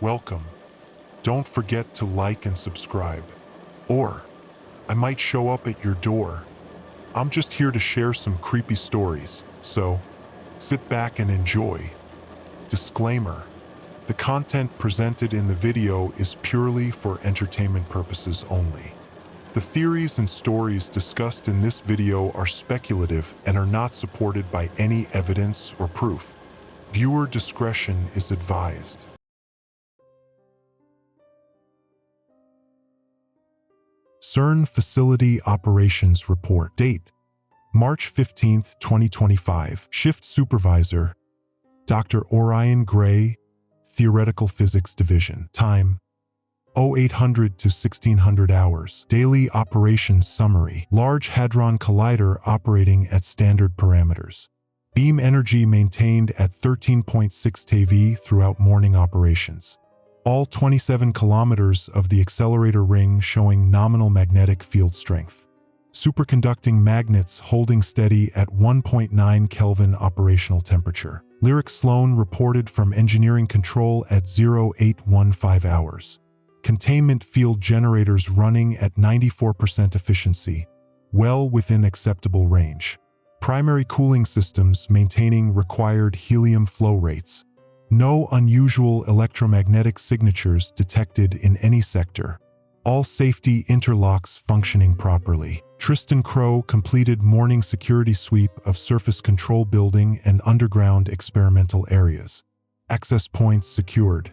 welcome. Don't forget to like and subscribe. Or, I might show up at your door. I'm just here to share some creepy stories, so sit back and enjoy. Disclaimer: the content presented in the video is purely for entertainment purposes only. The theories and stories discussed in this video are speculative and are not supported by any evidence or proof. Viewer discretion is advised. CERN Facility Operations Report. Date: March 15, 2025. Shift Supervisor: Dr. Orion Gray, Theoretical Physics Division. Time: 0800 to 1600 hours. Daily Operations Summary: Large Hadron Collider operating at standard parameters. Beam energy maintained at 13.6 TeV throughout morning operations. All 27 kilometers of the accelerator ring showing nominal magnetic field strength. Superconducting magnets holding steady at 1.9 Kelvin operational temperature. Lyric Sloan reported from engineering control at 0815 hours. Containment field generators running at 94% efficiency, well within acceptable range. Primary cooling systems maintaining required helium flow rates. No unusual electromagnetic signatures detected in any sector. All safety interlocks functioning properly. Tristan Crow completed morning security sweep of surface control building and underground experimental areas. Access points secured.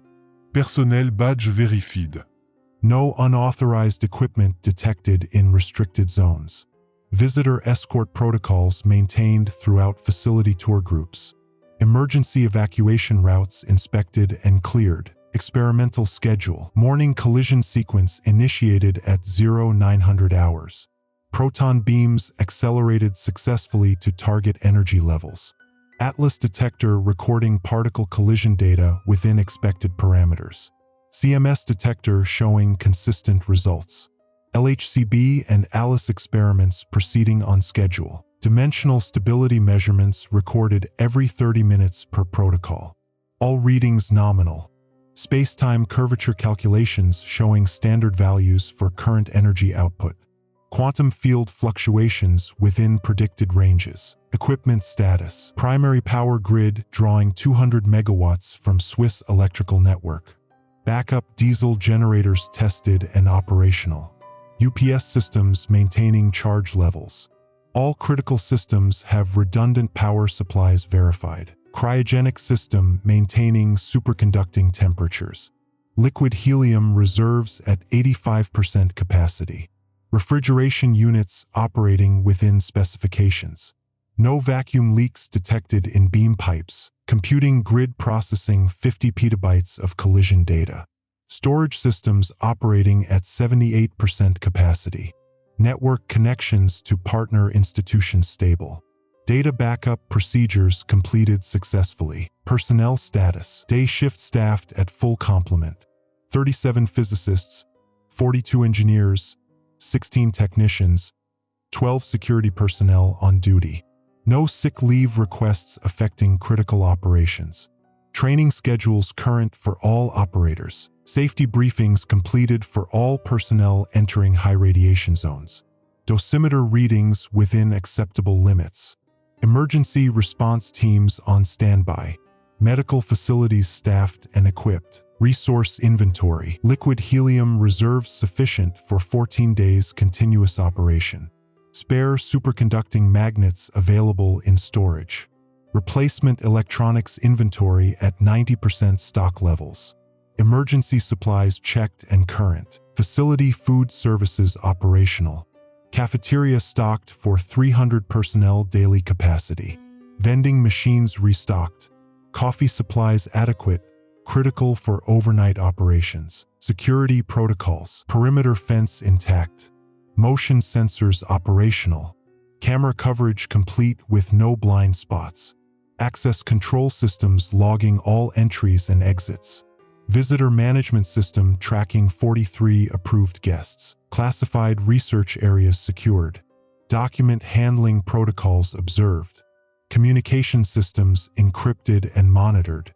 Personnel badge verified. No unauthorized equipment detected in restricted zones. Visitor escort protocols maintained throughout facility tour groups. Emergency evacuation routes inspected and cleared. Experimental schedule. Morning collision sequence initiated at 0900 hours. Proton beams accelerated successfully to target energy levels. Atlas detector recording particle collision data within expected parameters. CMS detector showing consistent results. LHCb and ALICE experiments proceeding on schedule. Dimensional stability measurements recorded every 30 minutes per protocol. All readings nominal. Space-time curvature calculations showing standard values for current energy output. Quantum field fluctuations within predicted ranges. Equipment status. Primary power grid drawing 200 megawatts from Swiss electrical network. Backup diesel generators tested and operational. UPS systems maintaining charge levels. All critical systems have redundant power supplies verified. Cryogenic system maintaining superconducting temperatures. Liquid helium reserves at 85% capacity. Refrigeration units operating within specifications. No vacuum leaks detected in beam pipes. Computing grid processing 50 petabytes of collision data. Storage systems operating at 78% capacity. Network connections to partner institutions stable. Data backup procedures completed successfully. Personnel status. Day shift staffed at full complement. 37 physicists, 42 engineers, 16 technicians, 12 security personnel on duty. No sick leave requests affecting critical operations. Training schedules current for all operators. Safety briefings completed for all personnel entering high radiation zones. Dosimeter readings within acceptable limits. Emergency response teams on standby. Medical facilities staffed and equipped. Resource inventory. Liquid helium reserves sufficient for 14 days continuous operation. Spare superconducting magnets available in storage. Replacement electronics inventory at 90% stock levels. Emergency supplies checked and current. Facility food services operational. Cafeteria stocked for 300 personnel daily capacity. Vending machines restocked. Coffee supplies adequate, critical for overnight operations. Security protocols. Perimeter fence intact. Motion sensors operational. Camera coverage complete with no blind spots. Access control systems logging all entries and exits. Visitor management system tracking 43 approved guests. Classified research areas secured. Document handling protocols observed. Communication systems encrypted and monitored.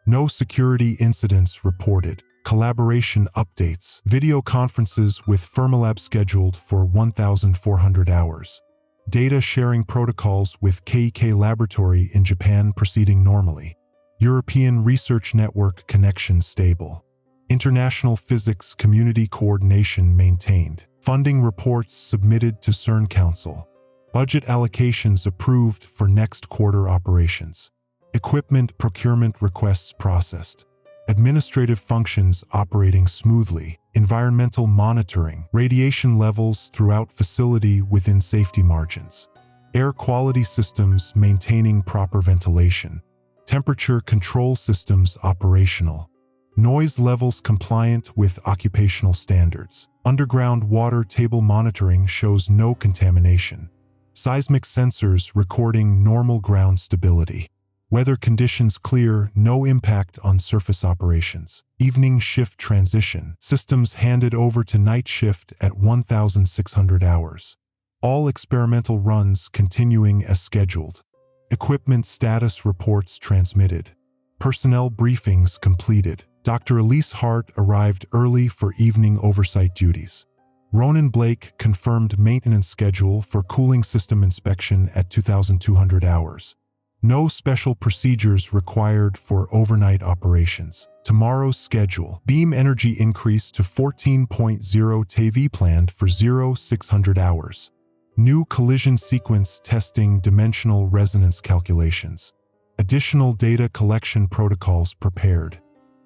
No security incidents reported. Collaboration updates. Video conferences with Fermilab scheduled for 1,400 hours. Data sharing protocols with KEK Laboratory in Japan proceeding normally. European Research Network connection stable. International Physics Community Coordination maintained. Funding reports submitted to CERN Council. Budget allocations approved for next quarter operations. Equipment procurement requests processed. Administrative functions operating smoothly. Environmental monitoring. Radiation levels throughout facility within safety margins. Air quality systems maintaining proper ventilation. Temperature control systems operational. Noise levels compliant with occupational standards. Underground water table monitoring shows no contamination. Seismic sensors recording normal ground stability. Weather conditions clear, no impact on surface operations. Evening shift transition. Systems handed over to night shift at 1,600 hours. All experimental runs continuing as scheduled. Equipment status reports transmitted. Personnel briefings completed. Dr. Elise Hart arrived early for evening oversight duties. Ronan Blake confirmed maintenance schedule for cooling system inspection at 2,200 hours. No special procedures required for overnight operations. Tomorrow's schedule. Beam energy increase to 14.0 TeV planned for 0600 hours. New collision sequence testing dimensional resonance calculations. Additional data collection protocols prepared.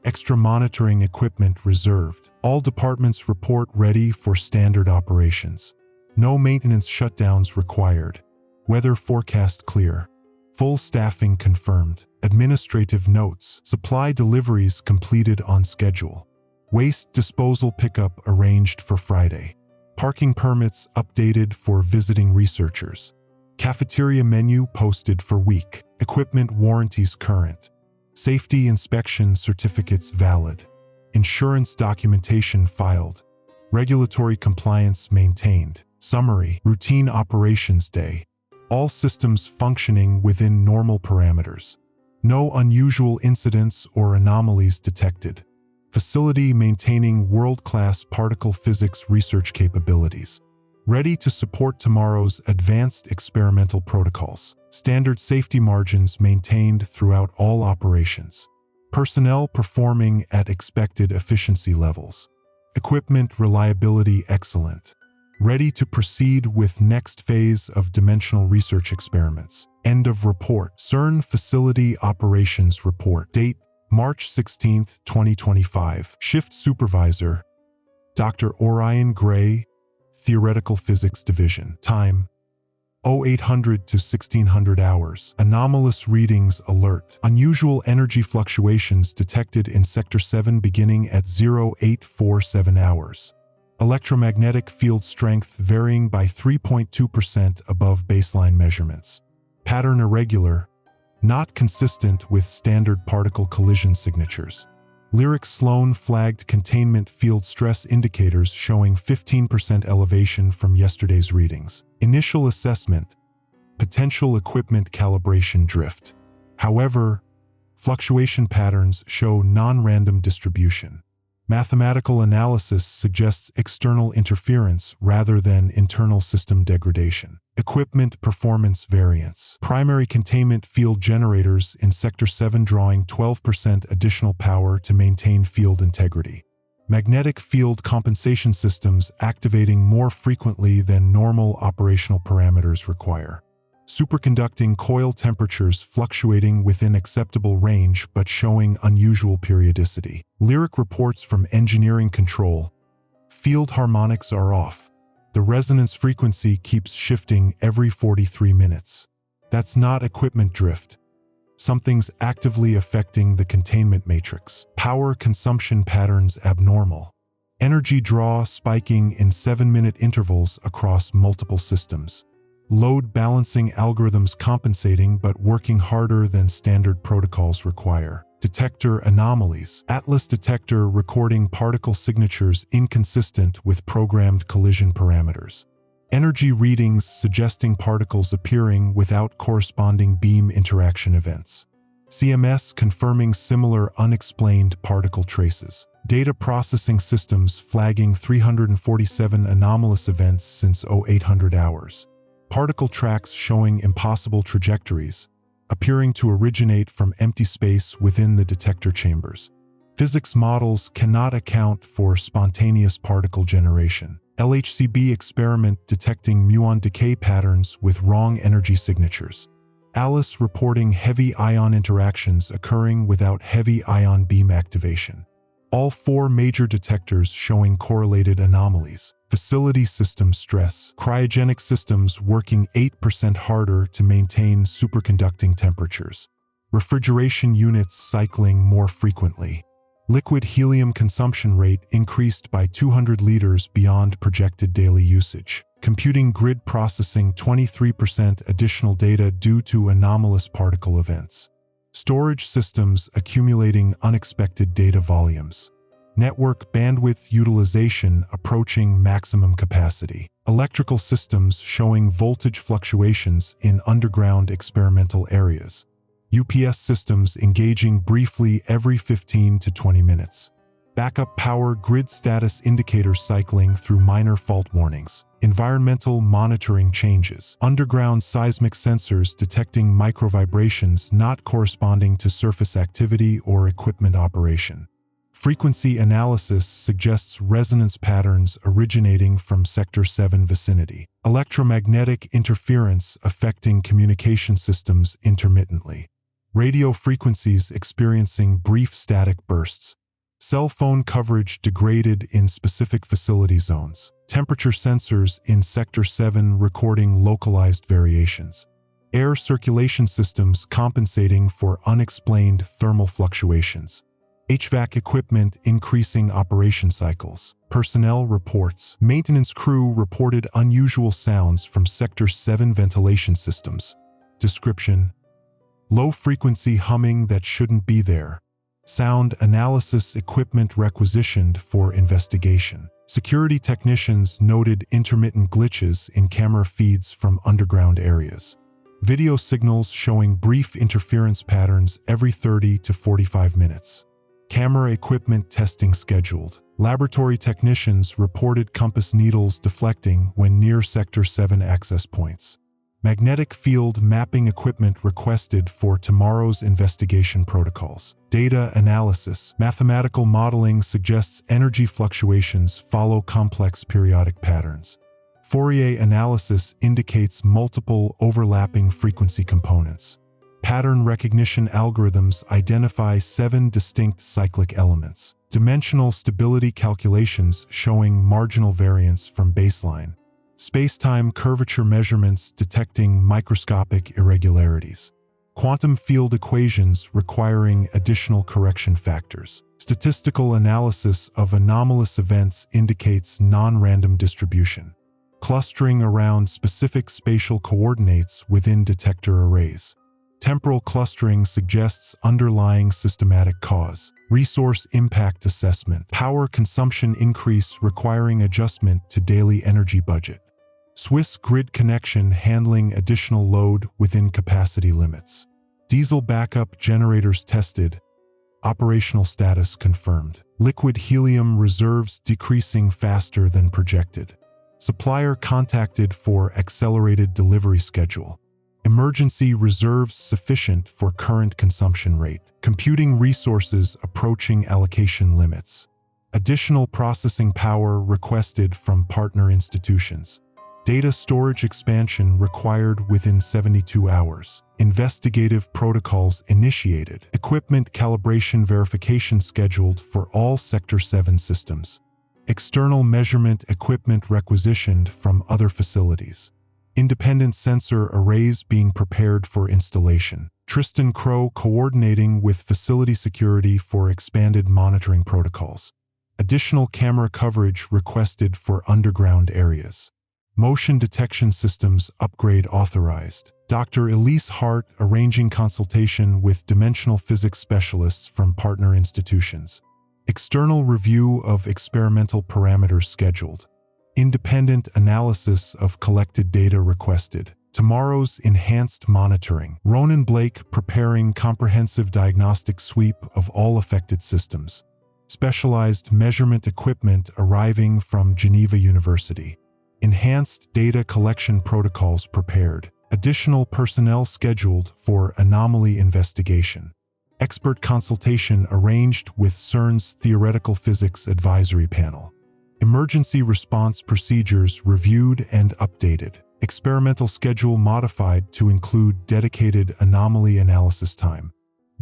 Extra monitoring equipment reserved. All departments report ready for standard operations. No maintenance shutdowns required. Weather forecast clear. Full staffing confirmed. Administrative notes. Supply deliveries completed on schedule. Waste disposal pickup arranged for Friday. Parking permits updated for visiting researchers. Cafeteria menu posted for week. Equipment warranties current. Safety inspection certificates valid. Insurance documentation filed. Regulatory compliance maintained. Summary. Routine operations day. All systems functioning within normal parameters. No unusual incidents or anomalies detected. Facility maintaining world-class particle physics research capabilities. Ready to support tomorrow's advanced experimental protocols. Standard safety margins maintained throughout all operations. Personnel performing at expected efficiency levels. Equipment reliability excellent. Ready to proceed with next phase of dimensional research experiments. End of report. CERN Facility Operations Report. Date, March 16, 2025. Shift Supervisor, Dr. Orion Gray, Theoretical Physics Division. Time, 0800 to 1600 hours. Anomalous readings alert. Unusual energy fluctuations detected in Sector 7 beginning at 0847 hours. Electromagnetic field strength varying by 3.2% above baseline measurements. Pattern irregular, not consistent with standard particle collision signatures. Lyric Sloan flagged containment field stress indicators showing 15% elevation from yesterday's readings. Initial assessment, potential equipment calibration drift. However, fluctuation patterns show non-random distribution. Mathematical analysis suggests external interference rather than internal system degradation. Equipment performance variance. Primary containment field generators in Sector 7 drawing 12% additional power to maintain field integrity. Magnetic field compensation systems activating more frequently than normal operational parameters require. Superconducting coil temperatures fluctuating within acceptable range but showing unusual periodicity. Lyric reports from engineering control. Field harmonics are off. The resonance frequency keeps shifting every 43 minutes. That's not equipment drift. Something's actively affecting the containment matrix. Power consumption patterns abnormal. Energy draw spiking in 7-minute intervals across multiple systems. Load balancing algorithms compensating but working harder than standard protocols require. Detector anomalies. Atlas detector recording particle signatures inconsistent with programmed collision parameters. Energy readings suggesting particles appearing without corresponding beam interaction events. CMS confirming similar unexplained particle traces. Data processing systems flagging 347 anomalous events since 0800 hours. Particle tracks showing impossible trajectories, appearing to originate from empty space within the detector chambers. Physics models cannot account for spontaneous particle generation. LHCb experiment detecting muon decay patterns with wrong energy signatures. ALICE reporting heavy ion interactions occurring without heavy ion beam activation. All 4 major detectors showing correlated anomalies. Facility system stress. Cryogenic systems working 8% harder to maintain superconducting temperatures. Refrigeration units cycling more frequently. Liquid helium consumption rate increased by 200 liters beyond projected daily usage. Computing grid processing 23% additional data due to anomalous particle events. Storage systems accumulating unexpected data volumes. Network bandwidth utilization approaching maximum capacity. Electrical systems showing voltage fluctuations in underground experimental areas. UPS systems engaging briefly every 15 to 20 minutes. Backup power grid status indicators cycling through minor fault warnings. Environmental monitoring changes. Underground seismic sensors detecting microvibrations not corresponding to surface activity or equipment operation. Frequency analysis suggests resonance patterns originating from Sector 7 vicinity. Electromagnetic interference affecting communication systems intermittently. Radio frequencies experiencing brief static bursts. Cell phone coverage degraded in specific facility zones. Temperature sensors in Sector 7 recording localized variations. Air circulation systems compensating for unexplained thermal fluctuations. HVAC equipment increasing operation cycles. Personnel reports. Maintenance crew reported unusual sounds from Sector 7 ventilation systems. Description: low-frequency humming that shouldn't be there. Sound analysis equipment requisitioned for investigation. Security technicians noted intermittent glitches in camera feeds from underground areas. Video signals showing brief interference patterns every 30 to 45 minutes. Camera equipment testing scheduled. Laboratory technicians reported compass needles deflecting when near Sector 7 access points. Magnetic field mapping equipment requested for tomorrow's investigation protocols. Data analysis. Mathematical modeling suggests energy fluctuations follow complex periodic patterns. Fourier analysis indicates multiple overlapping frequency components. Pattern recognition algorithms identify 7 distinct cyclic elements. Dimensional stability calculations showing marginal variance from baseline. Space-time curvature measurements detecting microscopic irregularities. Quantum field equations requiring additional correction factors. Statistical analysis of anomalous events indicates non-random distribution. Clustering around specific spatial coordinates within detector arrays. Temporal clustering suggests underlying systematic cause. Resource impact assessment. Power consumption increase requiring adjustment to daily energy budget. Swiss grid connection handling additional load within capacity limits. Diesel backup generators tested. Operational status confirmed. Liquid helium reserves decreasing faster than projected. Supplier contacted for accelerated delivery schedule. Emergency reserves sufficient for current consumption rate. Computing resources approaching allocation limits. Additional processing power requested from partner institutions. Data storage expansion required within 72 hours. Investigative protocols initiated. Equipment calibration verification scheduled for all Sector 7 systems. External measurement equipment requisitioned from other facilities. Independent sensor arrays being prepared for installation. Tristan Crow coordinating with facility security for expanded monitoring protocols. Additional camera coverage requested for underground areas. Motion detection systems upgrade authorized. Dr. Elise Hart arranging consultation with dimensional physics specialists from partner institutions. External review of experimental parameters scheduled. Independent analysis of collected data requested. Tomorrow's enhanced monitoring. Ronan Blake preparing comprehensive diagnostic sweep of all affected systems. Specialized measurement equipment arriving from Geneva University. Enhanced data collection protocols prepared. Additional personnel scheduled for anomaly investigation. Expert consultation arranged with CERN's Theoretical Physics Advisory Panel. Emergency response procedures reviewed and updated. Experimental schedule modified to include dedicated anomaly analysis time.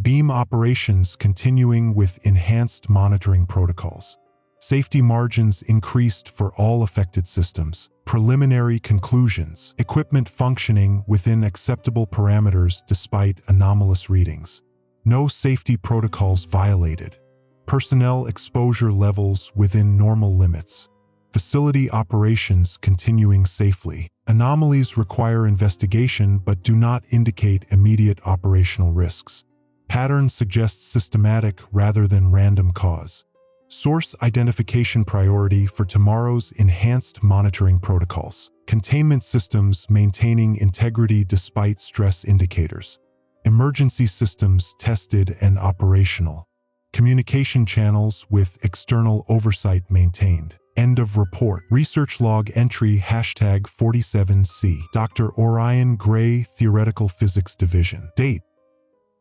Beam operations continuing with enhanced monitoring protocols. Safety margins increased for all affected systems. Preliminary conclusions. Equipment functioning within acceptable parameters despite anomalous readings. No safety protocols violated. Personnel exposure levels within normal limits. Facility operations continuing safely. Anomalies require investigation but do not indicate immediate operational risks. Pattern suggests systematic rather than random cause. Source identification priority for tomorrow's enhanced monitoring protocols. Containment systems maintaining integrity despite stress indicators. Emergency systems tested and operational. Communication channels with external oversight maintained. End of report. Research log entry #47C. Dr. Orion Gray, Theoretical Physics Division. Date.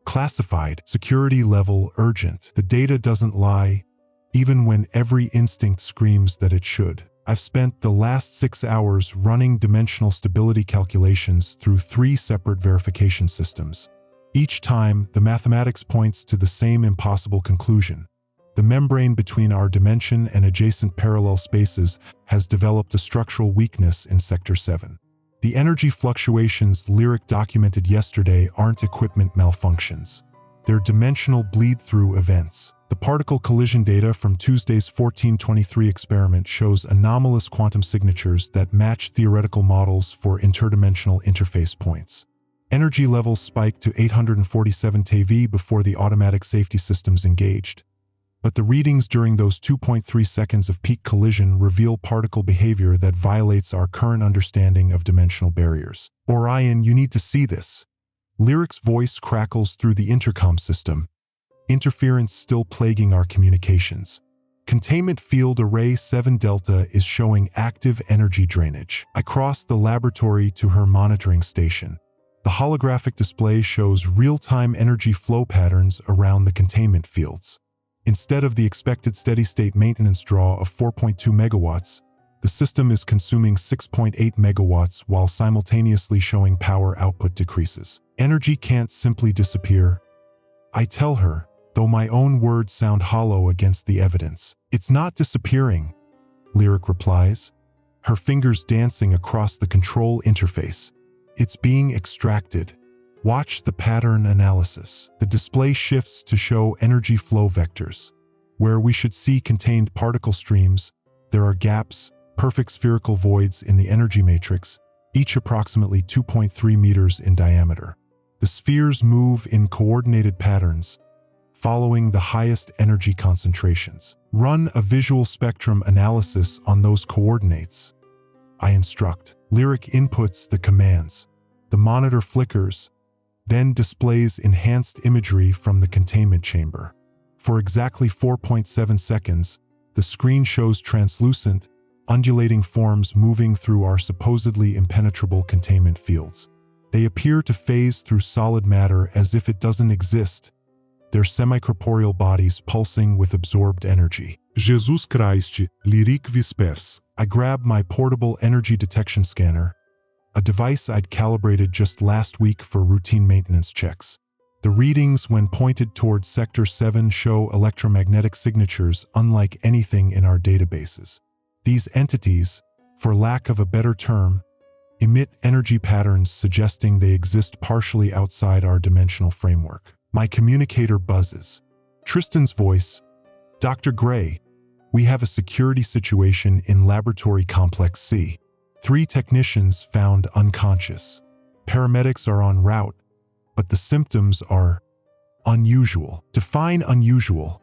Classified. Security level urgent. The data doesn't lie, even when every instinct screams that it should. I've spent the last 6 hours running dimensional stability calculations through 3 separate verification systems. Each time, the mathematics points to the same impossible conclusion. The membrane between our dimension and adjacent parallel spaces has developed a structural weakness in Sector 7. The energy fluctuations Lyric documented yesterday aren't equipment malfunctions. They're dimensional bleed-through events. The particle collision data from Tuesday's 1423 experiment shows anomalous quantum signatures that match theoretical models for interdimensional interface points. Energy levels spiked to 847 TeV before the automatic safety systems engaged. But the readings during those 2.3 seconds of peak collision reveal particle behavior that violates our current understanding of dimensional barriers. Orion, you need to see this. Lyric's voice crackles through the intercom system. Interference still plaguing our communications. Containment field array 7 Delta is showing active energy drainage. I crossed the laboratory to her monitoring station. The holographic display shows real-time energy flow patterns around the containment fields. Instead of the expected steady-state maintenance draw of 4.2 megawatts, the system is consuming 6.8 megawatts while simultaneously showing power output decreases. Energy can't simply disappear. I tell her, though my own words sound hollow against the evidence. It's not disappearing, Lyric replies, her fingers dancing across the control interface. It's being extracted. Watch the pattern analysis. The display shifts to show energy flow vectors. Where we should see contained particle streams, there are gaps, perfect spherical voids in the energy matrix, each approximately 2.3 meters in diameter. The spheres move in coordinated patterns, following the highest energy concentrations. Run a visual spectrum analysis on those coordinates. I instruct. Lyric inputs the commands. The monitor flickers, then displays enhanced imagery from the containment chamber. For exactly 4.7 seconds, the screen shows translucent, undulating forms moving through our supposedly impenetrable containment fields. They appear to phase through solid matter as if it doesn't exist, their semi-corporeal bodies pulsing with absorbed energy. Jesus Christ, Lyric Vispers. I grab my portable energy detection scanner, a device I'd calibrated just last week for routine maintenance checks. The readings when pointed towards Sector 7 show electromagnetic signatures unlike anything in our databases. These entities, for lack of a better term, emit energy patterns suggesting they exist partially outside our dimensional framework. My communicator buzzes. Tristan's voice, Dr. Gray, we have a security situation in Laboratory Complex C. 3 technicians found unconscious. Paramedics are en route, but the symptoms are unusual. Define unusual.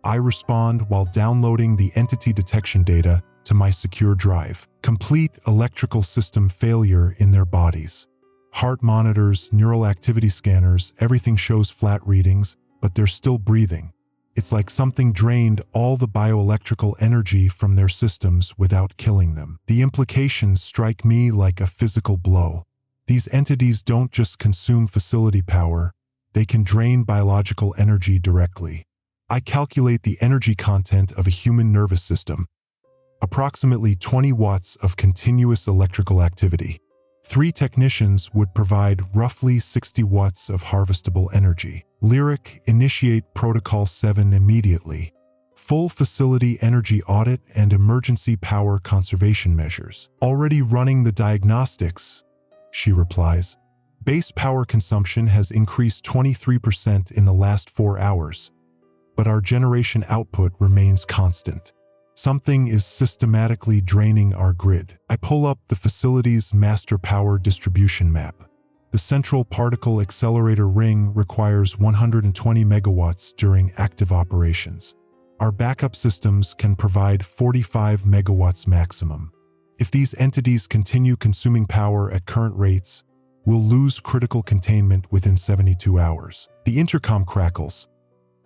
I respond while downloading the entity detection data to my secure drive. Complete electrical system failure in their bodies. Heart monitors, neural activity scanners, everything shows flat readings, but they're still breathing. It's like something drained all the bioelectrical energy from their systems without killing them. The implications strike me like a physical blow. These entities don't just consume facility power, they can drain biological energy directly. I calculate the energy content of a human nervous system. Approximately 20 watts of continuous electrical activity. 3 technicians would provide roughly 60 watts of harvestable energy. Lyric, initiate Protocol 7 immediately. Full facility energy audit and emergency power conservation measures. Already running the diagnostics, she replies. Base power consumption has increased 23% in the last 4 hours, but our generation output remains constant. Something is systematically draining our grid. I pull up the facility's master power distribution map. The central particle accelerator ring requires 120 megawatts during active operations. Our backup systems can provide 45 megawatts maximum. If these entities continue consuming power at current rates, we'll lose critical containment within 72 hours. The intercom crackles.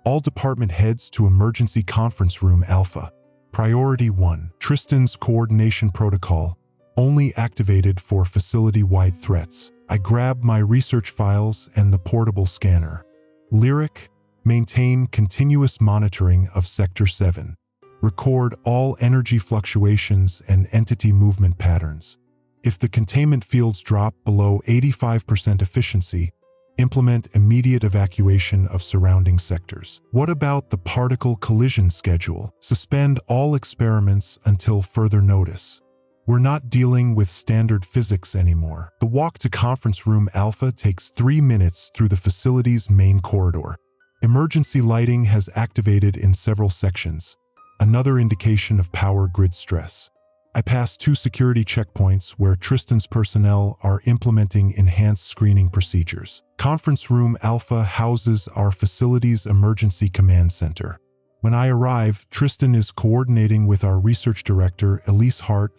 All department heads to emergency conference room Alpha. Priority 1. Tristan's coordination protocol, only activated for facility-wide threats. I grab my research files and the portable scanner. Lyric, maintain continuous monitoring of Sector 7. Record all energy fluctuations and entity movement patterns. If the containment fields drop below 85% efficiency, implement immediate evacuation of surrounding sectors. What about the particle collision schedule? Suspend all experiments until further notice. We're not dealing with standard physics anymore. The walk to conference room Alpha takes 3 minutes through the facility's main corridor. Emergency lighting has activated in several sections, another indication of power grid stress. I pass 2 security checkpoints where Tristan's personnel are implementing enhanced screening procedures. Conference room Alpha houses our facility's emergency command center. When I arrive, Tristan is coordinating with our research director, Elise Hart,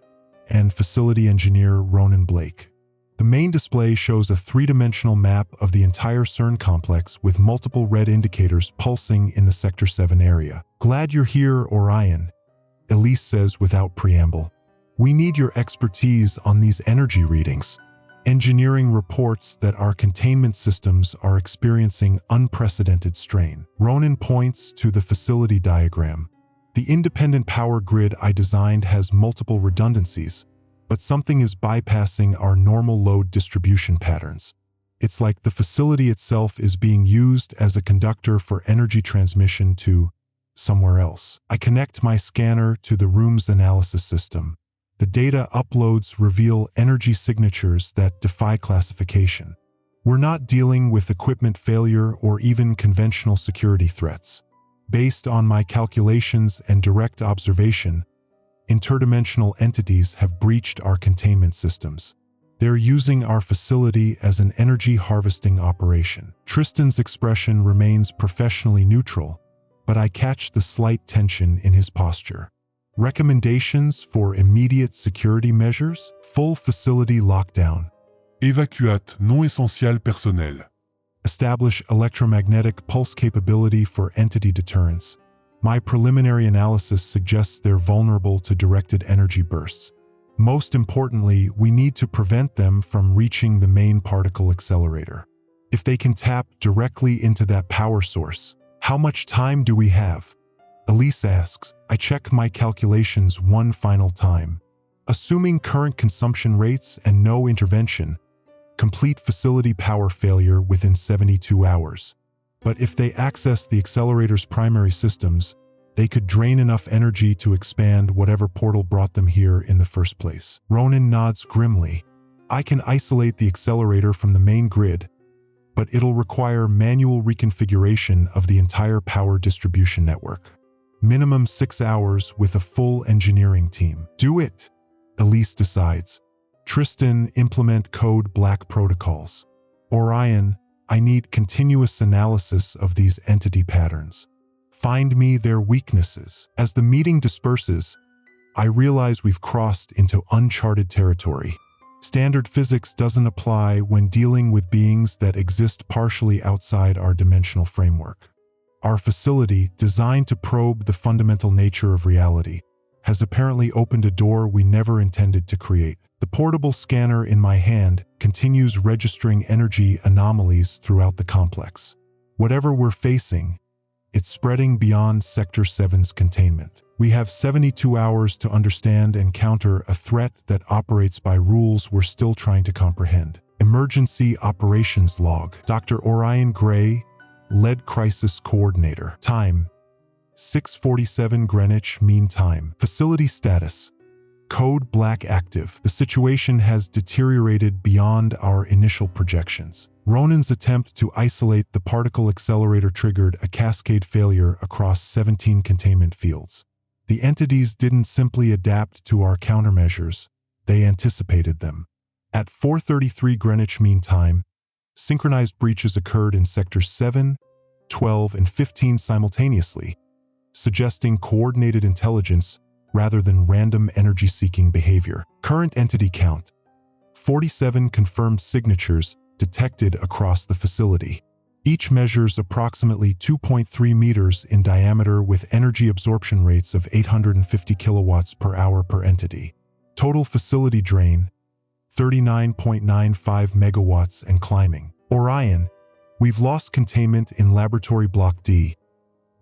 and facility engineer, Ronan Blake. The main display shows a 3-dimensional map of the entire CERN complex with multiple red indicators pulsing in the Sector 7 area. Glad you're here, Orion, Elise says without preamble. We need your expertise on these energy readings. Engineering reports that our containment systems are experiencing unprecedented strain. Ronan points to the facility diagram. The independent power grid I designed has multiple redundancies, but something is bypassing our normal load distribution patterns. It's like the facility itself is being used as a conductor for energy transmission to somewhere else. I connect my scanner to the room's analysis system. The data uploads reveal energy signatures that defy classification. We're not dealing with equipment failure or even conventional security threats. Based on my calculations and direct observation, interdimensional entities have breached our containment systems. They're using our facility as an energy harvesting operation. Tristan's expression remains professionally neutral, but I catch the slight tension in his posture. Recommendations for immediate security measures? Full facility lockdown. Évacuate non essentiel personnel. Establish electromagnetic pulse capability for entity deterrence. My preliminary analysis suggests they're vulnerable to directed energy bursts. Most importantly, we need to prevent them from reaching the main particle accelerator. If they can tap directly into that power source, how much time do we have? Elise asks. I check my calculations one final time. Assuming current consumption rates and no intervention, complete facility power failure within 72 hours. But if they access the accelerator's primary systems, they could drain enough energy to expand whatever portal brought them here in the first place. Ronan nods grimly. I can isolate the accelerator from the main grid, but it'll require manual reconfiguration of the entire power distribution network. Minimum 6 hours with a full engineering team. Do it, Elise decides. Tristan, implement code black protocols. Orion, I need continuous analysis of these entity patterns. Find me their weaknesses. As the meeting disperses, I realize we've crossed into uncharted territory. Standard physics doesn't apply when dealing with beings that exist partially outside our dimensional framework. Our facility, designed to probe the fundamental nature of reality, has apparently opened a door we never intended to create. The portable scanner in my hand continues registering energy anomalies throughout the complex. Whatever we're facing, it's spreading beyond Sector 7's containment. We have 72 hours to understand and counter a threat that operates by rules we're still trying to comprehend. Emergency Operations Log. Dr. Orion Gray, Lead Crisis Coordinator. Time: 6:47 Greenwich Mean Time. Facility status: Code Black active. The situation has deteriorated beyond our initial projections. Ronan's attempt to isolate the particle accelerator triggered a cascade failure across 17 containment fields. The entities didn't simply adapt to our countermeasures, they anticipated them. At 4:33 Greenwich Mean Time, synchronized breaches occurred in Sectors 7, 12, and 15 simultaneously, suggesting coordinated intelligence rather than random energy-seeking behavior. Current entity count: 47 confirmed signatures detected across the facility. Each measures approximately 2.3 meters in diameter with energy absorption rates of 850 kilowatts per hour per entity. Total facility drain: 39.95 megawatts and climbing. Orion, we've lost containment in Laboratory Block D.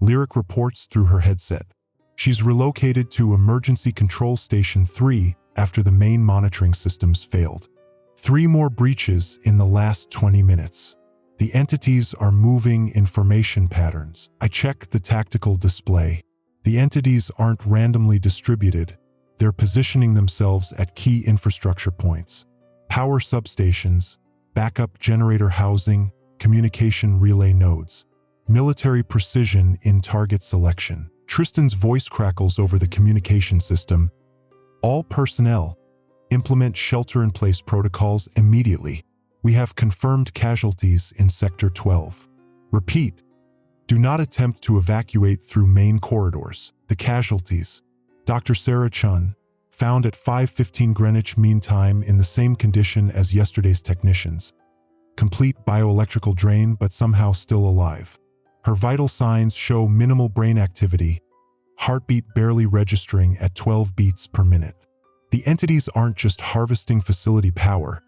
Lyric reports through her headset. She's relocated to Emergency Control Station 3 after the main monitoring systems failed. 3 more breaches in the last 20 minutes. The entities are moving in formation patterns. I check the tactical display. The entities aren't randomly distributed. They're positioning themselves at key infrastructure points: power substations, backup generator housing, communication relay nodes. Military precision in target selection. Tristan's voice crackles over the communication system. All personnel, implement shelter-in-place protocols immediately. We have confirmed casualties in Sector 12. Repeat, do not attempt to evacuate through main corridors. The casualties: Dr. Sarah Chun, found at 5:15 Greenwich Mean Time in the same condition as yesterday's technicians. Complete bioelectrical drain but somehow still alive. Her vital signs show minimal brain activity, heartbeat barely registering at 12 beats per minute. The entities aren't just harvesting facility power,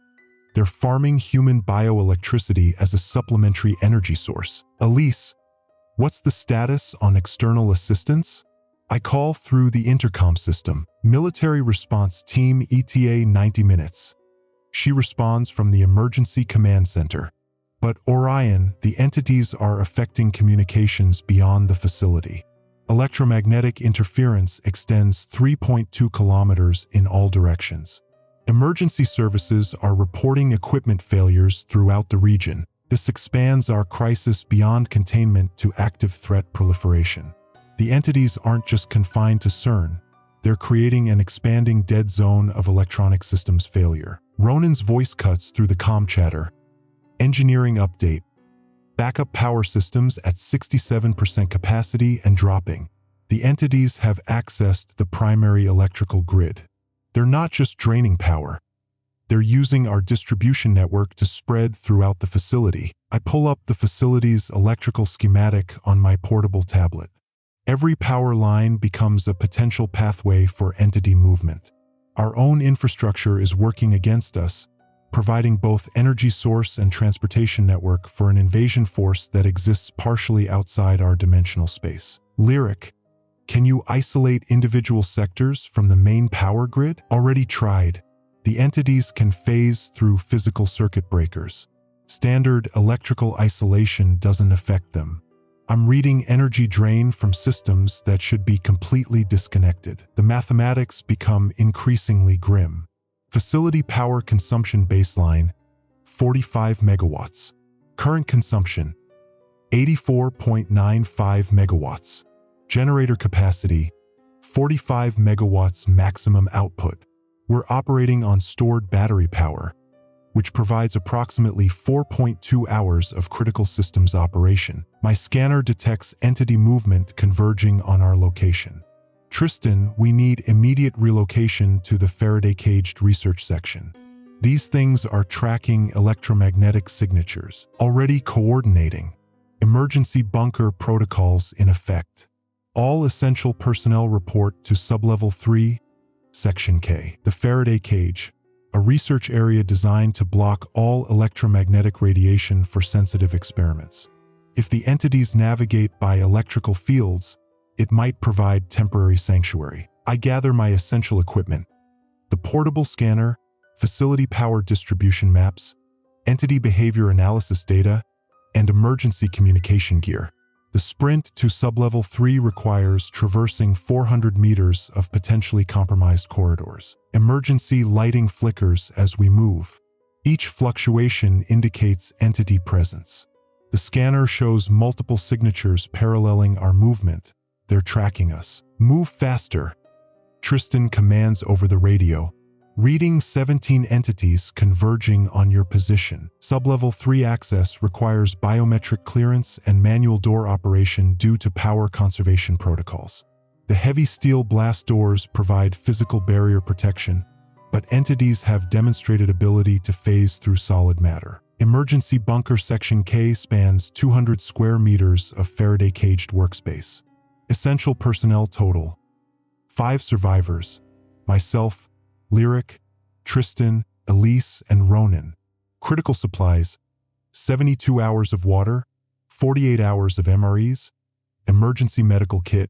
they're farming human bioelectricity as a supplementary energy source. Elise, what's the status on external assistance? I call through the intercom system. Military response team ETA 90 minutes. She responds from the emergency command center. But Orion, the entities are affecting communications beyond the facility. Electromagnetic interference extends 3.2 kilometers in all directions. Emergency services are reporting equipment failures throughout the region. This expands our crisis beyond containment to active threat proliferation. The entities aren't just confined to CERN, they're creating an expanding dead zone of electronic systems failure. Ronan's voice cuts through the comm chatter. Engineering update. Backup power systems at 67% capacity and dropping. The entities have accessed the primary electrical grid. They're not just draining power. They're using our distribution network to spread throughout the facility. I pull up the facility's electrical schematic on my portable tablet. Every power line becomes a potential pathway for entity movement. Our own infrastructure is working against us, providing both energy source and transportation network for an invasion force that exists partially outside our dimensional space. Lyric, can you isolate individual sectors from the main power grid? Already tried. The entities can phase through physical circuit breakers. Standard electrical isolation doesn't affect them. I'm reading energy drain from systems that should be completely disconnected. The mathematics become increasingly grim. Facility power consumption baseline, 45 megawatts. Current consumption, 84.95 megawatts. Generator capacity, 45 megawatts maximum output. We're operating on stored battery power, which provides approximately 4.2 hours of critical systems operation. My scanner detects entity movement converging on our location. Tristan, we need immediate relocation to the Faraday-caged research section. These things are tracking electromagnetic signatures, already coordinating. Emergency bunker protocols in effect. All essential personnel report to Sublevel 3, Section K. The Faraday cage, a research area designed to block all electromagnetic radiation for sensitive experiments. If the entities navigate by electrical fields, it might provide temporary sanctuary. I gather my essential equipment: the portable scanner, facility power distribution maps, entity behavior analysis data, and emergency communication gear. The sprint to Sublevel 3 requires traversing 400 meters of potentially compromised corridors. Emergency lighting flickers as we move. Each fluctuation indicates entity presence. The scanner shows multiple signatures paralleling our movement. They're tracking us. Move faster, Tristan commands over the radio, reading 17 entities converging on your position. Sublevel 3 access requires biometric clearance and manual door operation due to power conservation protocols. The heavy steel blast doors provide physical barrier protection, but entities have demonstrated ability to phase through solid matter. Emergency bunker section K spans 200 square meters of Faraday caged workspace. Essential personnel total: 5 survivors, myself, Lyric, Tristan, Elise, and Ronan. Critical supplies: 72 hours of water, 48 hours of MREs, emergency medical kit,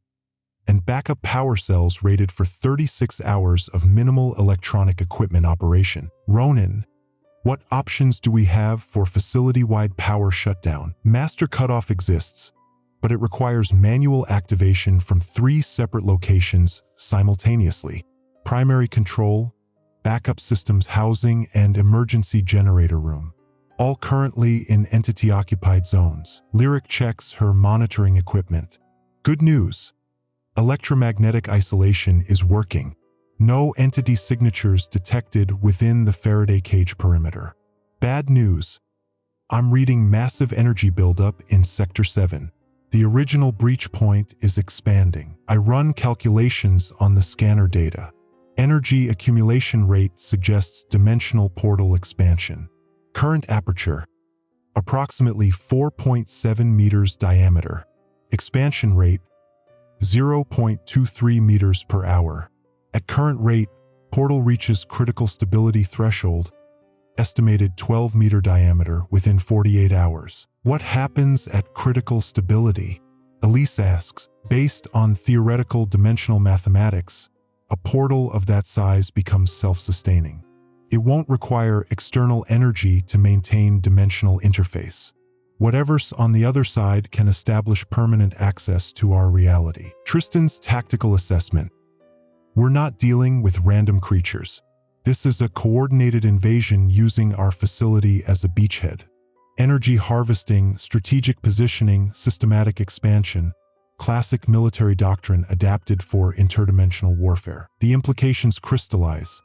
and backup power cells rated for 36 hours of minimal electronic equipment operation. Ronan, what options do we have for facility-wide power shutdown? Master cutoff exists, but it requires manual activation from 3 separate locations simultaneously: primary control, backup systems housing, and emergency generator room. All currently in entity-occupied zones. Lyric checks her monitoring equipment. Good news. Electromagnetic isolation is working. No entity signatures detected within the Faraday cage perimeter. Bad news. I'm reading massive energy buildup in Sector 7. The original breach point is expanding. I run calculations on the scanner data. Energy accumulation rate suggests dimensional portal expansion. Current aperture: approximately 4.7 meters diameter. Expansion rate: 0.23 meters per hour. At current rate, portal reaches critical stability threshold, estimated 12-meter diameter, within 48 hours. What happens at critical stability? Elise asks. Based on theoretical dimensional mathematics, a portal of that size becomes self-sustaining. It won't require external energy to maintain dimensional interface. Whatever's on the other side can establish permanent access to our reality. Tristan's tactical assessment: we're not dealing with random creatures. This is a coordinated invasion using our facility as a beachhead. Energy harvesting, strategic positioning, systematic expansion. Classic military doctrine adapted for interdimensional warfare. The implications crystallize.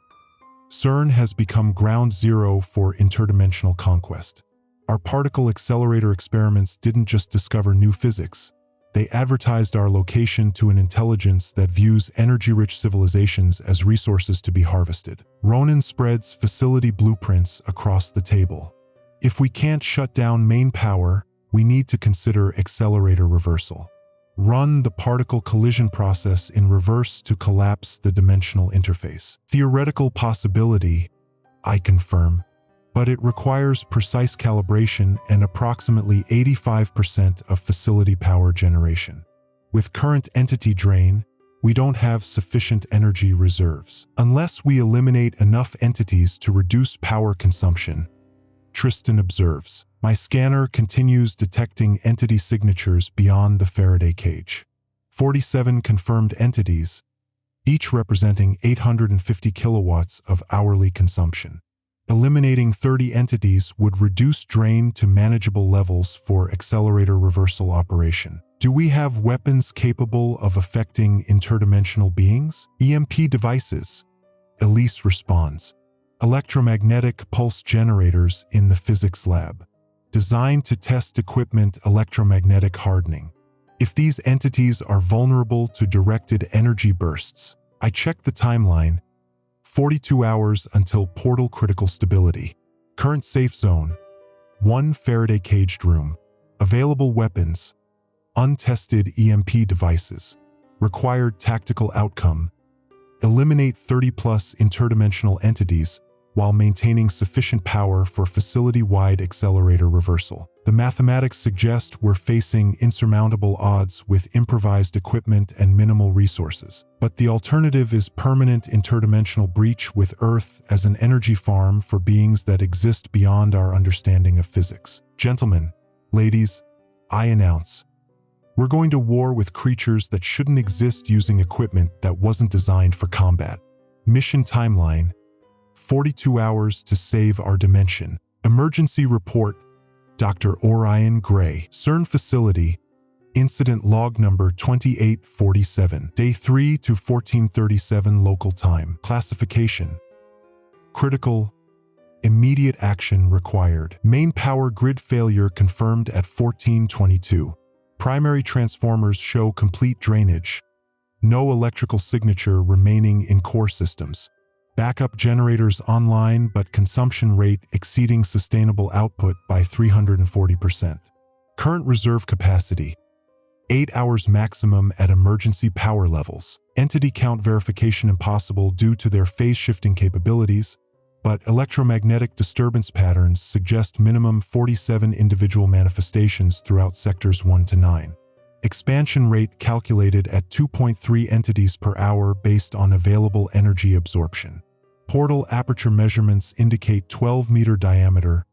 CERN has become ground zero for interdimensional conquest. Our particle accelerator experiments didn't just discover new physics. They advertised our location to an intelligence that views energy-rich civilizations as resources to be harvested. Ronan spreads facility blueprints across the table. If we can't shut down main power, we need to consider accelerator reversal. Run the particle collision process in reverse to collapse the dimensional interface. Theoretical possibility, I confirm, but it requires precise calibration and approximately 85% of facility power generation. With current entity drain, we don't have sufficient energy reserves. Unless we eliminate enough entities to reduce power consumption, Tristan observes. My scanner continues detecting entity signatures beyond the Faraday cage. 47 confirmed entities, each representing 850 kilowatts of hourly consumption. Eliminating 30 entities would reduce drain to manageable levels for accelerator reversal operation. Do we have weapons capable of affecting interdimensional beings? EMP devices. Elise responds. Electromagnetic pulse generators in the physics lab, designed to test equipment electromagnetic hardening. If these entities are vulnerable to directed energy bursts, I check the timeline. 42 hours until portal critical stability. Current safe zone, 1 Faraday caged room. Available weapons, untested EMP devices. Required tactical outcome, eliminate 30+ interdimensional entities while maintaining sufficient power for facility-wide accelerator reversal. The mathematics suggest we're facing insurmountable odds with improvised equipment and minimal resources. But the alternative is permanent interdimensional breach with Earth as an energy farm for beings that exist beyond our understanding of physics. Gentlemen, ladies, I announce, we're going to war with creatures that shouldn't exist using equipment that wasn't designed for combat. Mission timeline, 42 hours to save our dimension. Emergency report, Dr. Orion Gray. CERN facility, incident log number 2847. Day 3 to 1437 local time. Classification, critical, immediate action required. Main power grid failure confirmed at 1422. Primary transformers show complete drainage. No electrical signature remaining in core systems. Backup generators online but consumption rate exceeding sustainable output by 340%. Current reserve capacity, 8 hours maximum at emergency power levels. Entity count verification impossible due to their phase-shifting capabilities, but electromagnetic disturbance patterns suggest minimum 47 individual manifestations throughout sectors 1 to 9. Expansion rate calculated at 2.3 entities per hour based on available energy absorption. Portal aperture measurements indicate 12-meter diameter,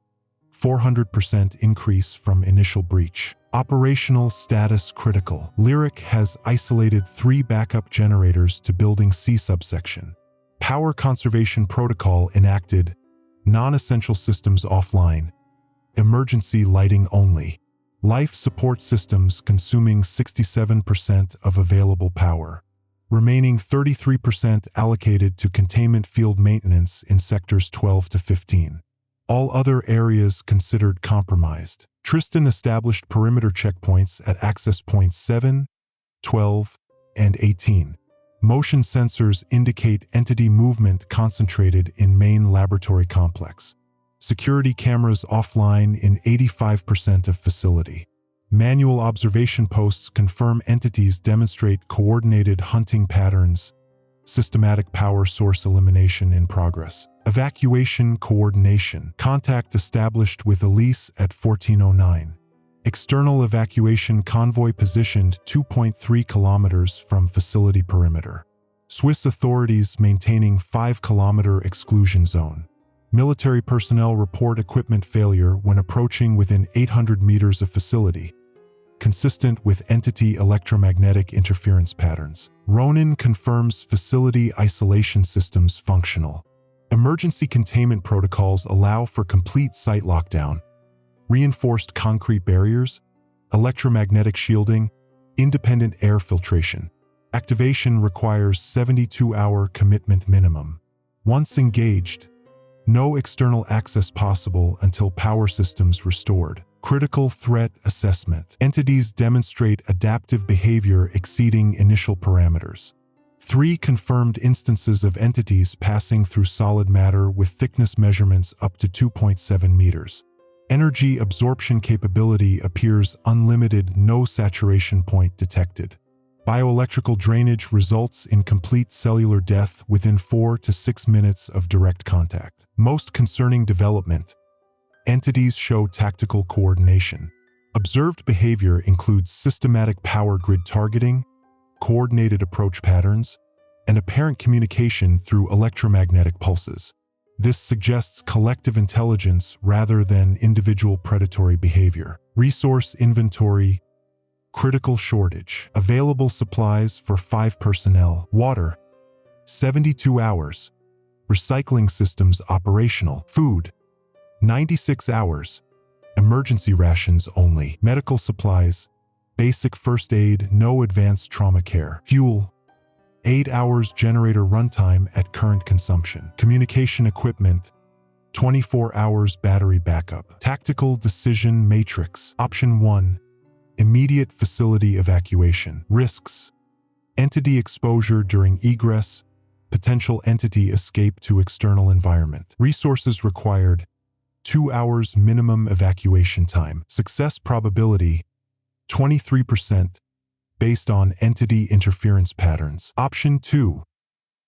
400% increase from initial breach. Operational status critical. Lyric has isolated 3 backup generators to Building C subsection. Power conservation protocol enacted, non-essential systems offline, emergency lighting only. Life support systems consuming 67% of available power. Remaining 33% allocated to containment field maintenance in sectors 12 to 15. All other areas considered compromised. Tristan established perimeter checkpoints at access points 7, 12, and 18. Motion sensors indicate entity movement concentrated in main laboratory complex. Security cameras offline in 85% of facility. Manual observation posts confirm entities demonstrate coordinated hunting patterns. Systematic power source elimination in progress. Evacuation coordination. Contact established with Elise at 1409. External evacuation convoy positioned 2.3 kilometers from facility perimeter. Swiss authorities maintaining 5-kilometer exclusion zone. Military personnel report equipment failure when approaching within 800 meters of facility, consistent with entity electromagnetic interference patterns. Ronin confirms facility isolation systems functional. Emergency containment protocols allow for complete site lockdown, reinforced concrete barriers, electromagnetic shielding, independent air filtration. Activation requires 72-hour commitment minimum. Once engaged, no external access possible until power systems restored. Critical threat assessment. Entities demonstrate adaptive behavior exceeding initial parameters. 3 confirmed instances of entities passing through solid matter with thickness measurements up to 2.7 meters. Energy absorption capability appears unlimited, no saturation point detected. Bioelectrical drainage results in complete cellular death within 4 to 6 minutes of direct contact. Most concerning development. Entities show tactical coordination. Observed behavior includes systematic power grid targeting, coordinated approach patterns, and apparent communication through electromagnetic pulses. This suggests collective intelligence rather than individual predatory behavior. Resource inventory. Critical shortage. Available supplies for 5 personnel. Water, 72 hours. Recycling systems operational. Food, 96 hours. Emergency rations only. Medical supplies, basic first aid, no advanced trauma care. Fuel, 8 hours generator runtime at current consumption. Communication equipment, 24 hours battery backup. Tactical decision matrix. Option 1. Immediate facility evacuation. Risks. Entity exposure during egress, Potential entity escape to external environment. Resources required: 2 hours minimum evacuation time. Success probability: 23%, based on entity interference patterns. Option 2.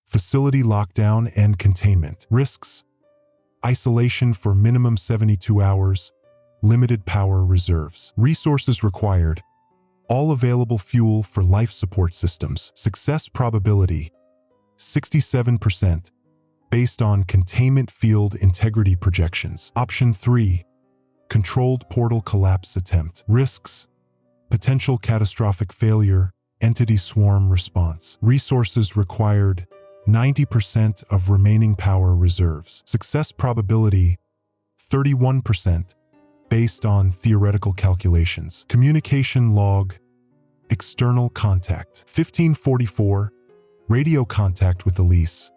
Facility lockdown and containment. Risks: isolation for minimum 72 hours, limited power reserves. Resources required: all available fuel for life support systems. Success probability: 67%, based on containment field integrity projections. Option 3. Controlled portal collapse attempt. Risks: potential catastrophic failure, entity swarm response. Resources required: 90% of remaining power reserves. Success probability: 31%, based on theoretical calculations. Communication log: external contact. 1544, radio contact with Elise.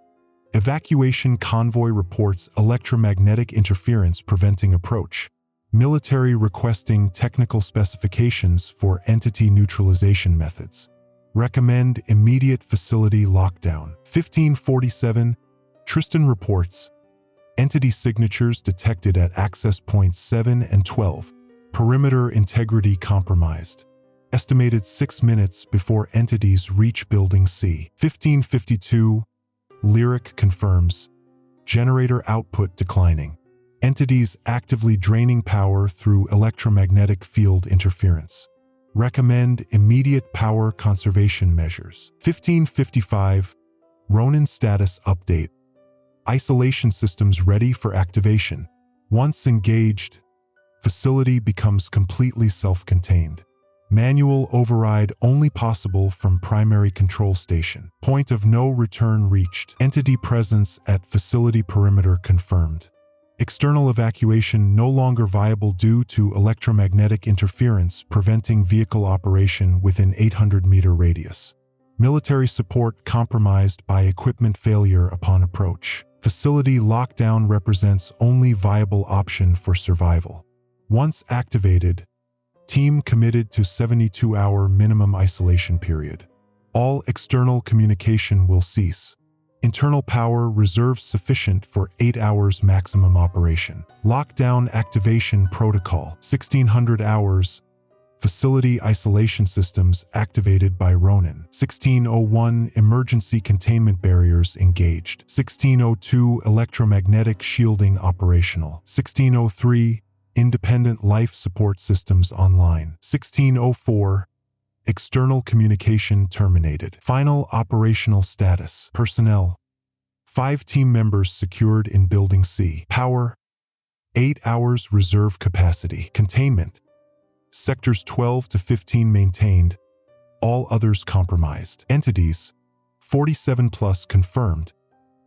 Evacuation convoy reports electromagnetic interference preventing approach. Military requesting technical specifications for entity neutralization methods. Recommend immediate facility lockdown. 1547, Tristan reports entity signatures detected at access points 7 and 12. Perimeter integrity compromised. Estimated 6 minutes before entities reach Building C. 1552, Lyric confirms generator output declining. Entities actively draining power through electromagnetic field interference. Recommend immediate power conservation measures. 1555, Ronin status update. Isolation systems ready for activation. Once engaged, facility becomes completely self-contained. Manual override only possible from primary control station. Point of no return reached. Entity presence at facility perimeter confirmed. External evacuation no longer viable due to electromagnetic interference preventing vehicle operation within 800-meter radius. Military support compromised by equipment failure upon approach. Facility lockdown represents only viable option for survival. Once activated, team committed to 72-hour minimum isolation period. All external communication will cease. Internal power reserves sufficient for 8 hours maximum operation. Lockdown activation protocol: 1600 hours. Facility isolation systems activated by Ronin. 1601, emergency containment barriers engaged. 1602, electromagnetic shielding operational. 1603, independent life support systems online. 1604, external communication terminated. Final operational status. Personnel: 5 team members secured in Building C. Power: 8 hours reserve capacity. Containment: sectors 12 to 15 maintained, all others compromised. Entities: 47 plus confirmed,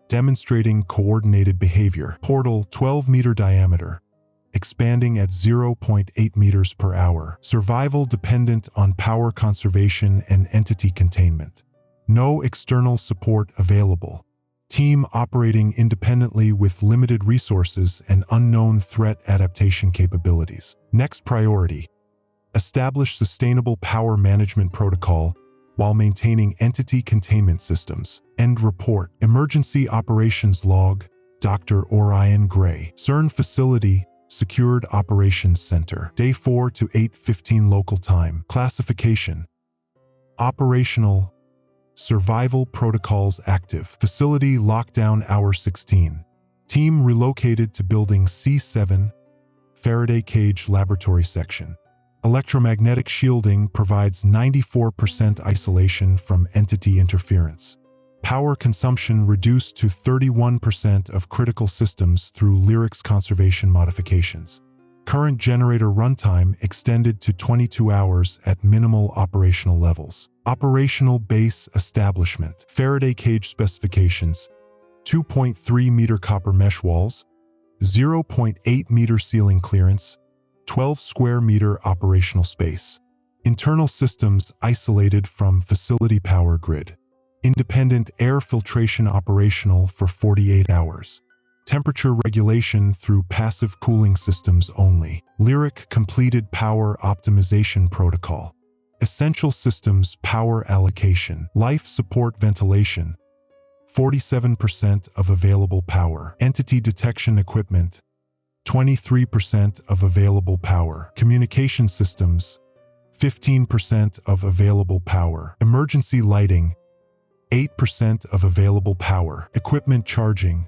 demonstrating coordinated behavior. Portal: 12-meter diameter, expanding at 0.8 meters per hour. Survival dependent on power conservation and entity containment. No external support available. Team operating independently with limited resources and unknown threat adaptation capabilities. Next priority: establish sustainable power management protocol while maintaining entity containment systems. End report. Emergency operations log: Dr. Orion Gray. CERN facility, Secured Operations Center. Day 4 to 8:15 local time. Classification: operational. Survival protocols active. Facility lockdown hour 16. Team relocated to Building C7, Faraday Cage Laboratory Section. Electromagnetic shielding provides 94% isolation from entity interference. Power consumption reduced to 31% of critical systems through Lyric's conservation modifications. Current generator runtime extended to 22 hours at minimal operational levels. Operational base establishment. Faraday cage specifications: 2.3 meter copper mesh walls, 0.8 meter ceiling clearance, 12 square meter operational space. Internal systems isolated from facility power grid. Independent air filtration operational for 48 hours. Temperature regulation through passive cooling systems only. Lyric completed power optimization protocol. Essential systems power allocation. Life support ventilation. 47% of available power. Entity detection equipment, 23% of available power. Communication systems, 15% of available power. Emergency lighting, 8% of available power. Equipment charging,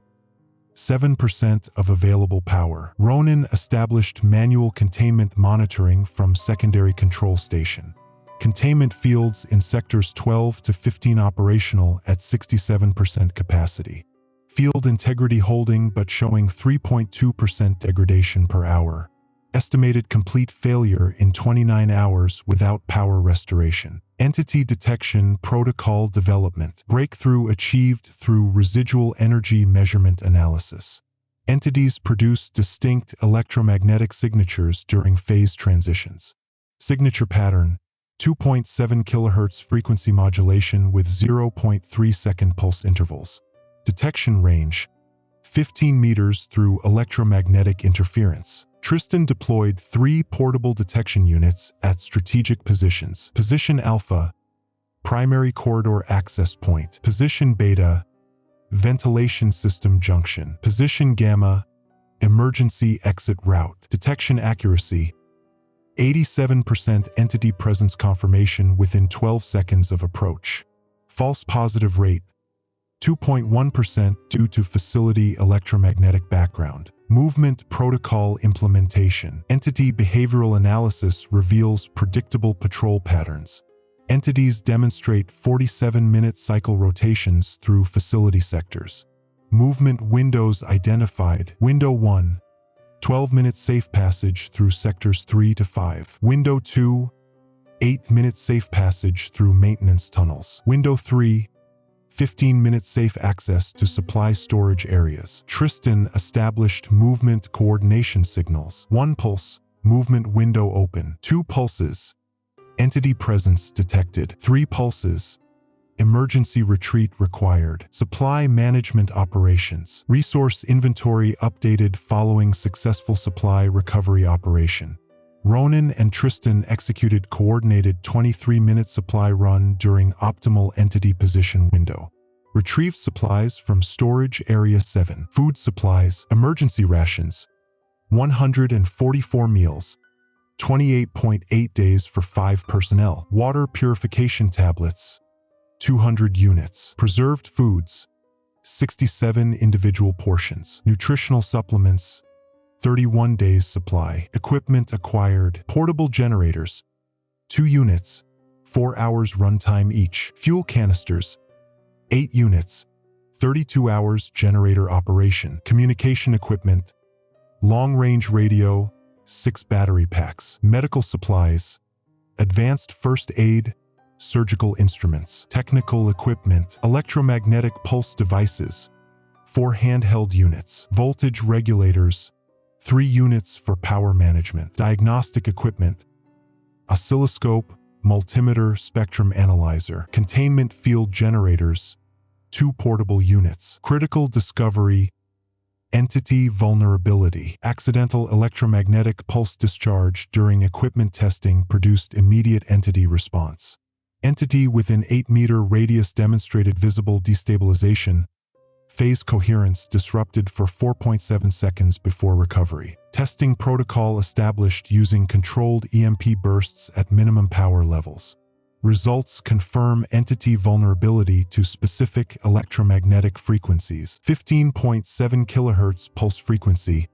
7% of available power. Ronin established manual containment monitoring from secondary control station. Containment fields in sectors 12 to 15 operational at 67% capacity. Field integrity holding but showing 3.2% degradation per hour. Estimated complete failure in 29 hours without power restoration. Entity detection protocol development. Breakthrough achieved through residual energy measurement analysis. Entities produce distinct electromagnetic signatures during phase transitions. Signature pattern, 2.7 kHz frequency modulation with 0.3 second pulse intervals. Detection range, 15 meters through electromagnetic interference. Tristan deployed 3 portable detection units at strategic positions. Position Alpha, primary corridor access point. Position Beta, ventilation system junction. Position Gamma, emergency exit route. Detection accuracy, 87% entity presence confirmation within 12 seconds of approach. False positive rate, 2.1% due to facility electromagnetic background. Movement protocol implementation. Entity behavioral analysis reveals predictable patrol patterns. Entities demonstrate 47-minute cycle rotations through facility sectors. Movement windows identified. Window 1, 12-minute safe passage through sectors 3 to 5. Window 2, 8-minute safe passage through maintenance tunnels. Window 3, 15-minute safe access to supply storage areas. Tristan established movement coordination signals. 1 pulse, movement window open. 2 pulses, entity presence detected. 3 pulses, emergency retreat required. Supply management operations. Resource inventory updated following successful supply recovery operation. Ronin and Tristan executed coordinated 23-minute supply run during optimal entity position window. Retrieved supplies from storage area 7. Food supplies, emergency rations, 144 meals, 28.8 days for 5 personnel. Water purification tablets, 200 units. Preserved foods, 67 individual portions. Nutritional supplements, 31 days supply. Equipment acquired. Portable generators, 2 units, 4 hours runtime each. Fuel canisters, 8 units, 32 hours generator operation. Communication equipment, long-range radio, 6 battery packs. Medical supplies, advanced first aid, surgical instruments. Technical equipment, electromagnetic pulse devices, 4 handheld units. Voltage regulators, 3 units for power management. Diagnostic equipment, oscilloscope, multimeter, spectrum analyzer. Containment field generators, 2 portable units. Critical discovery, entity vulnerability. Accidental electromagnetic pulse discharge during equipment testing produced immediate entity response. Entity within 8-meter radius demonstrated visible destabilization. Phase coherence disrupted for 4.7 seconds before recovery. Testing protocol established using controlled EMP bursts at minimum power levels. Results confirm entity vulnerability to specific electromagnetic frequencies. 15.7 kHz pulse frequency,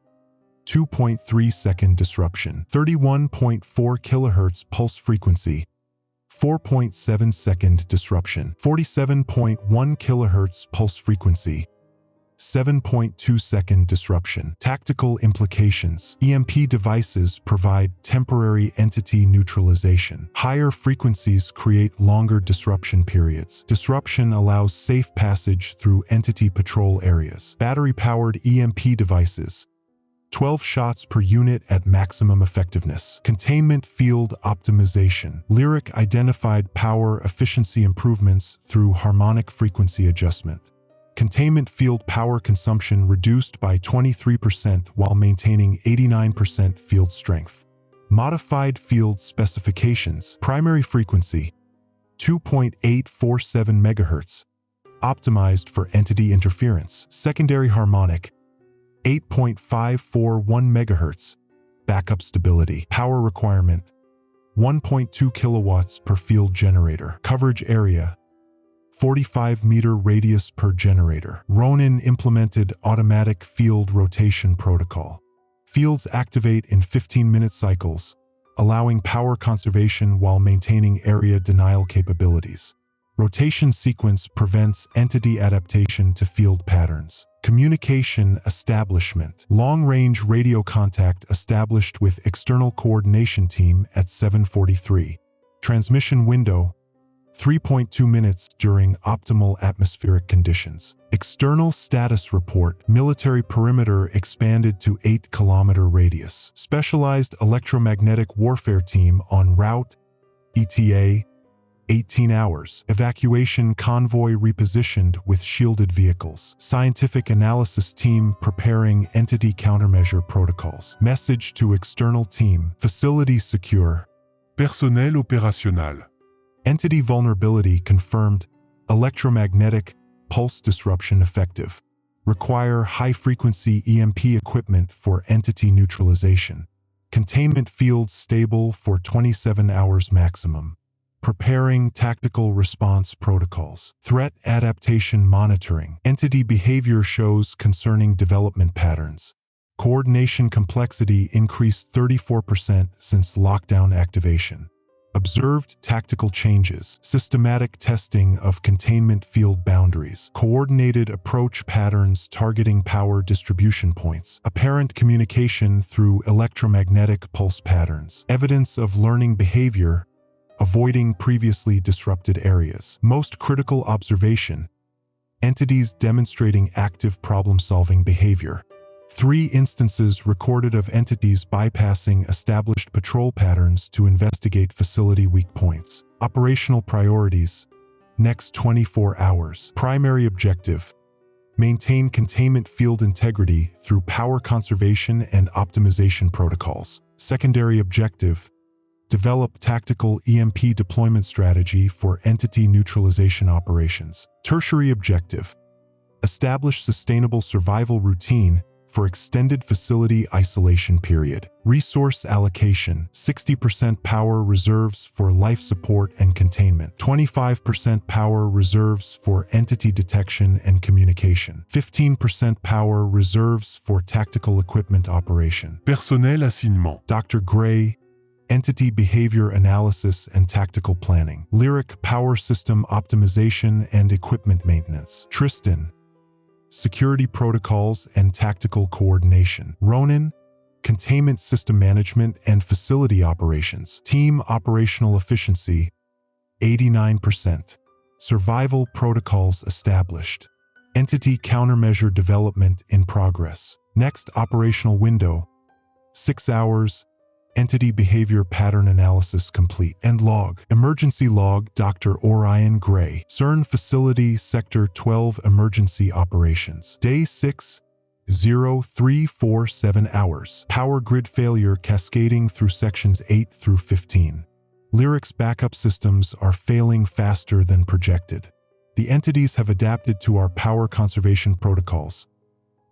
2.3 second disruption. 31.4 kHz pulse frequency, 4.7 second disruption. 47.1 kHz pulse frequency, 7.2 second disruption. Tactical implications. EMP devices provide temporary entity neutralization. Higher frequencies create longer disruption periods. Disruption allows safe passage through entity patrol areas. Battery-powered EMP devices, 12 shots per unit at maximum effectiveness. Containment field optimization. Lyric identified power efficiency improvements through harmonic frequency adjustment. Containment field power consumption reduced by 23% while maintaining 89% field strength. Modified field specifications. Primary frequency, 2.847 MHz. optimized for entity interference. Secondary harmonic, 8.541 MHz. Backup stability. Power requirement, 1.2 kilowatts per field generator. Coverage area, 45-meter radius per generator. Ronin implemented automatic field rotation protocol. Fields activate in 15-minute cycles, allowing power conservation while maintaining area denial capabilities. Rotation sequence prevents entity adaptation to field patterns. Communication establishment. Long-range radio contact established with external coordination team at 7:43. Transmission window, 3.2 minutes during optimal atmospheric conditions. External status report. Military perimeter expanded to 8-kilometer radius. Specialized electromagnetic warfare team en route. ETA, 18 hours. Evacuation convoy repositioned with shielded vehicles. Scientific analysis team preparing entity countermeasure protocols. Message to external team. Facility secure. Personnel opérationnel. Entity vulnerability confirmed. Electromagnetic pulse disruption effective. Require high-frequency EMP equipment for entity neutralization. Containment fields stable for 27 hours maximum. Preparing tactical response protocols. Threat adaptation monitoring. Entity behavior shows concerning development patterns. Coordination complexity increased 34% since lockdown activation. Observed tactical changes. Systematic testing of containment field boundaries. Coordinated approach patterns targeting power distribution points. Apparent communication through electromagnetic pulse patterns. Evidence of learning behavior, avoiding previously disrupted areas. Most critical observation. Entities demonstrating active problem-solving behavior. 3 instances recorded of entities bypassing established patrol patterns to investigate facility weak points. Operational priorities. Next 24 hours. Primary objective. Maintain containment field integrity through power conservation and optimization protocols. Secondary objective. Develop tactical EMP deployment strategy for entity neutralization operations. Tertiary objective. Establish sustainable survival routine for extended facility isolation period. Resource allocation. 60% power reserves for life support and containment. 25% power reserves for entity detection and communication. 15% power reserves for tactical equipment operation. Personnel assignement. Dr. Gray, entity behavior analysis and tactical planning. Lyric, power system optimization and equipment maintenance. Tristan, security protocols and tactical coordination. Ronin, containment system management and facility operations. Team operational efficiency, 89%. Survival protocols established. Entity countermeasure development in progress. Next operational window, 6 hours. Entity behavior pattern analysis complete. End log. Emergency log. Dr. Orion Gray. CERN facility sector 12 emergency operations. Day 6, 0347 hours. Power grid failure cascading through sections 8 through 15. Lyric's backup systems are failing faster than projected. The entities have adapted to our power conservation protocols.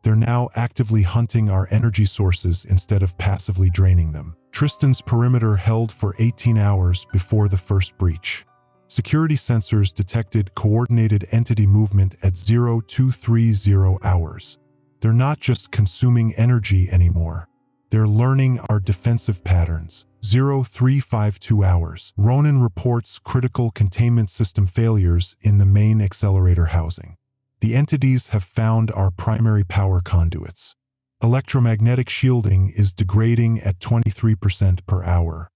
They're now actively hunting our energy sources instead of passively draining them. Tristan's perimeter held for 18 hours before the first breach. Security sensors detected coordinated entity movement at 0230 hours. They're not just consuming energy anymore. They're learning our defensive patterns. 0352 hours. Ronin reports critical containment system failures in the main accelerator housing. The entities have found our primary power conduits. Electromagnetic shielding is degrading at 23% per hour.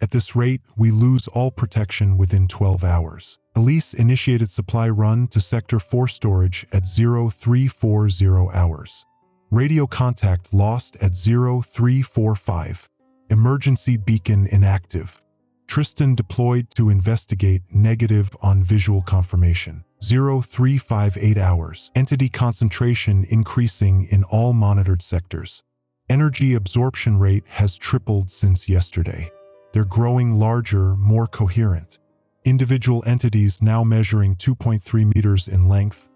At this rate, we lose all protection within 12 hours. Elise initiated supply run to Sector 4 storage at 0340 hours. Radio contact lost at 0345. Emergency beacon inactive. Tristan deployed to investigate negative on visual confirmation. 0358 hours. Entity concentration increasing in all monitored sectors. Energy absorption rate has tripled since yesterday. They're growing larger, more coherent. individual entities now measuring 2.3 meters in length,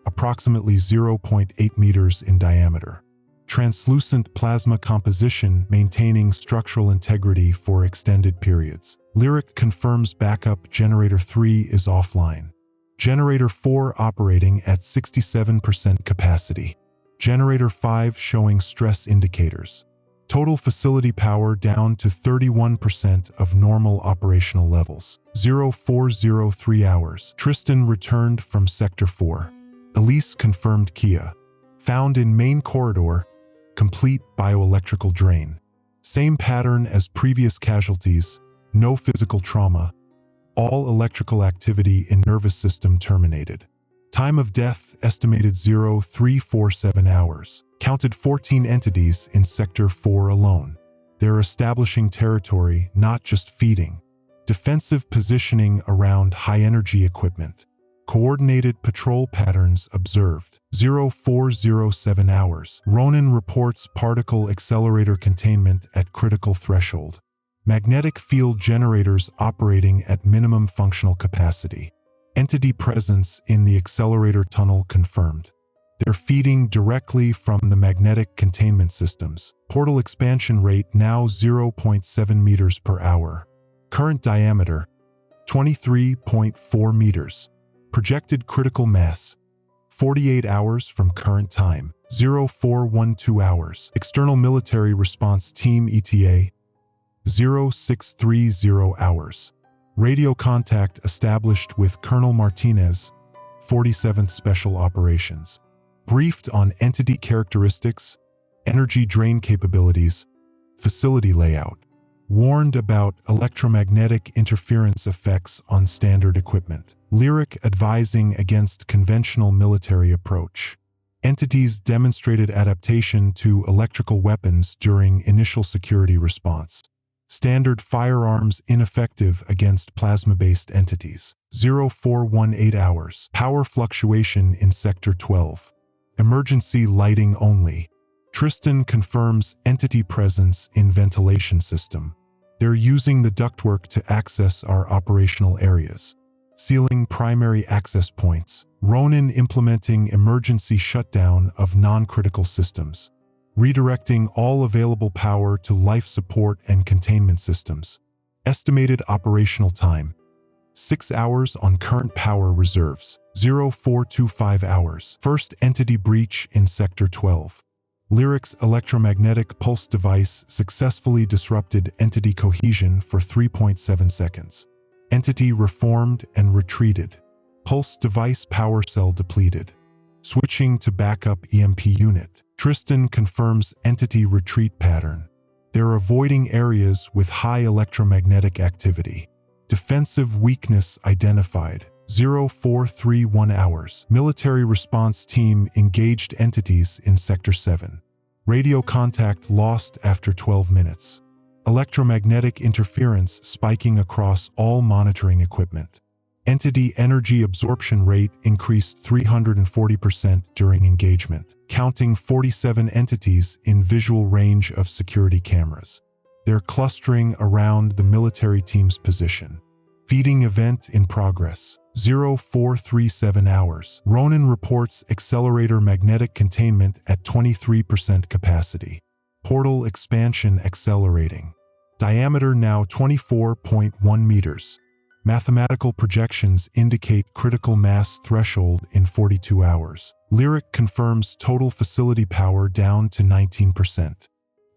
approximately 0.8 meters in diameter. Translucent plasma composition maintaining structural integrity for extended periods. Lyric confirms backup Generator 3 is offline. Generator 4 operating at 67% capacity. Generator 5 showing stress indicators. Total facility power down to 31% of normal operational levels. 0403 hours. Tristan returned from Sector 4. Elise confirmed Kia. Found in main corridor, complete bioelectrical drain. Same pattern as previous casualties, no physical trauma. All electrical activity in nervous system terminated. Time of death estimated 0347 hours. Counted 14 entities in Sector 4 alone. They're establishing territory, not just feeding. Defensive positioning around high-energy equipment. Coordinated patrol patterns observed. 0407 hours. Ronan reports particle accelerator containment at critical threshold. Magnetic field generators operating at minimum functional capacity. Entity presence in the accelerator tunnel confirmed. They're feeding directly from the magnetic containment systems. Portal expansion rate now 0.7 meters per hour. Current diameter, 23.4 meters. Projected critical mass, 48 hours from current time, 0412 hours. External Military Response Team ETA, 0630 hours. Radio contact established with Colonel Martinez, 47th Special Operations. Briefed on entity characteristics, energy drain capabilities, facility layout. Warned about electromagnetic interference effects on standard equipment. Lyric advising against conventional military approach. Entities demonstrated adaptation to electrical weapons during initial security response. Standard firearms ineffective against plasma-based entities. 0418 hours. Power fluctuation in Sector 12. Emergency lighting only. Tristan confirms entity presence in ventilation system. They're using the ductwork to access our operational areas. Sealing primary access points. Ronan implementing emergency shutdown of non-critical systems. Redirecting all available power to life support and containment systems. Estimated operational time, 6 hours on current power reserves. 0425 hours. First entity breach in Sector 12. Lyric's electromagnetic pulse device successfully disrupted entity cohesion for 3.7 seconds. Entity reformed and retreated. Pulse device power cell depleted. Switching to backup EMP unit. Tristan confirms entity retreat pattern. They're avoiding areas with high electromagnetic activity. Defensive weakness identified. 0431 hours. Military response team engaged entities in Sector 7. Radio contact lost after 12 minutes. Electromagnetic interference spiking across all monitoring equipment. Entity energy absorption rate increased 340% during engagement, counting 47 entities in visual range of security cameras. They're clustering around the military team's position. Feeding event in progress. 0437 hours. Ronan reports accelerator magnetic containment at 23% capacity. Portal expansion accelerating. Diameter now 24.1 meters. Mathematical projections indicate critical mass threshold in 42 hours. Lyric confirms total facility power down to 19%.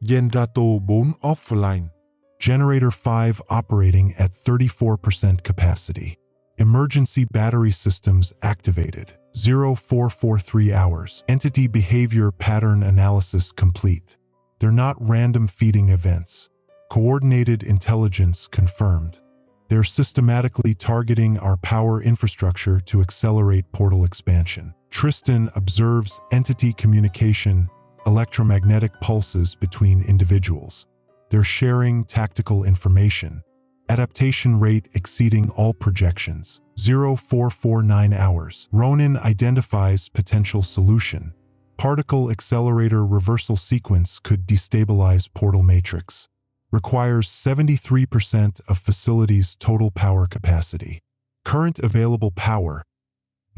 Generator 4 offline. Generator 5 operating at 34% capacity. Emergency battery systems activated. 0443 hours. Entity behavior pattern analysis complete. They're not random feeding events. Coordinated intelligence confirmed. They're systematically targeting our power infrastructure to accelerate portal expansion. Tristan observes entity communication, electromagnetic pulses between individuals. They're sharing tactical information. Adaptation rate exceeding all projections. 0449 hours. Ronan identifies potential solution. Particle accelerator reversal sequence could destabilize portal matrix. Requires 73% of facility's total power capacity. Current available power,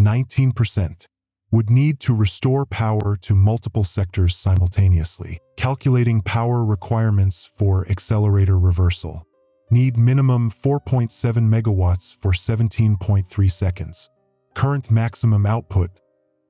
19%. Would need to restore power to multiple sectors simultaneously. Calculating power requirements for accelerator reversal. Need minimum 4.7 megawatts for 17.3 seconds. Current maximum output,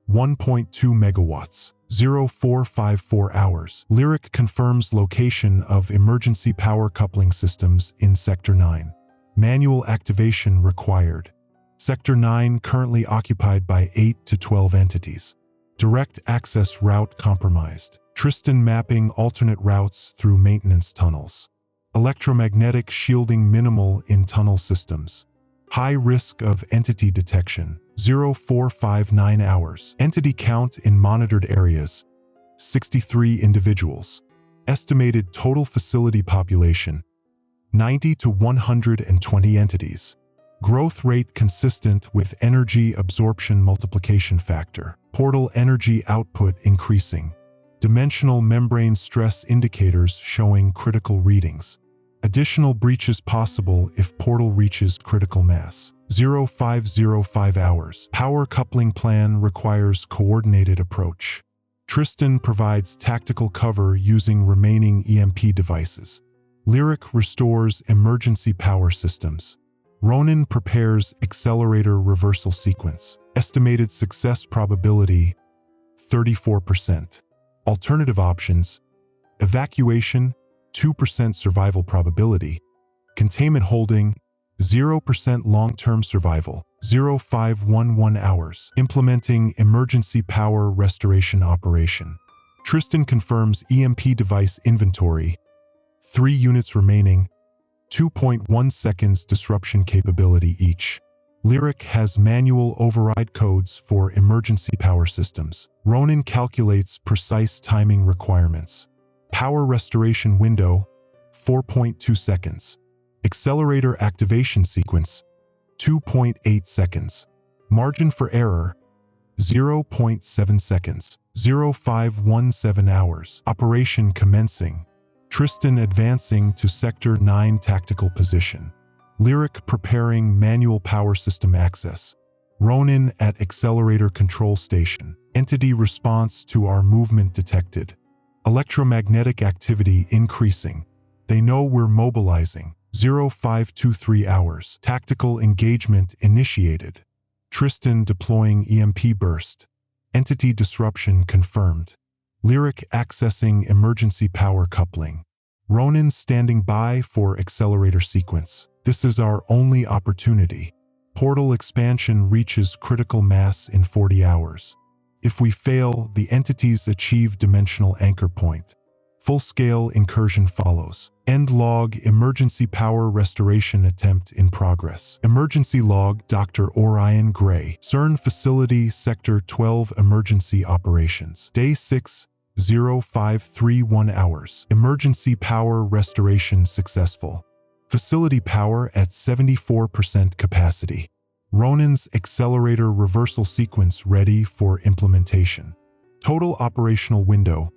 1.2 megawatts, 0454 hours. Lyric confirms location of emergency power coupling systems in Sector 9. Manual activation required. Sector 9 currently occupied by 8 to 12 entities. Direct access route compromised. Tristan mapping alternate routes through maintenance tunnels. Electromagnetic shielding minimal in tunnel systems. High risk of entity detection, 0459 hours. Entity count in monitored areas, 63 individuals. Estimated total facility population, 90 to 120 entities. Growth rate consistent with energy absorption multiplication factor. Portal energy output increasing. Dimensional membrane stress indicators showing critical readings. Additional breaches possible if portal reaches critical mass. 0505 hours. Power coupling plan requires coordinated approach. Tristan provides tactical cover using remaining EMP devices. Lyric restores emergency power systems. Ronan prepares accelerator reversal sequence. Estimated success probability, 34%. Alternative options: evacuation, 2% survival probability. Containment holding, 0% long-term survival, 0511 hours. Implementing emergency power restoration operation. Tristan confirms EMP device inventory, 3 units remaining, 2.1 seconds disruption capability each. Lyric has manual override codes for emergency power systems. Ronan calculates precise timing requirements. Power restoration window, 4.2 seconds. Accelerator activation sequence, 2.8 seconds. Margin for error, 0.7 seconds. 0517 hours. Operation commencing. Tristan advancing to Sector 9 tactical position. Lyric preparing manual power system access. Ronan at accelerator control station. Entity response to our movement detected. Electromagnetic activity increasing. They know we're mobilizing. 0523 hours. Tactical engagement initiated. Tristan deploying EMP burst. Entity disruption confirmed. Lyric accessing emergency power coupling. Ronan standing by for accelerator sequence. This is our only opportunity. Portal expansion reaches critical mass in 40 hours. If we fail, the entities achieve dimensional anchor point. Full-scale incursion follows. End log emergency power restoration attempt in progress. Emergency log Dr. Orion Gray. CERN facility Sector 12 emergency operations. Day 6, 0531 hours. Emergency power restoration successful. Facility power at 74% capacity. Ronan's accelerator reversal sequence ready for implementation. Total operational window,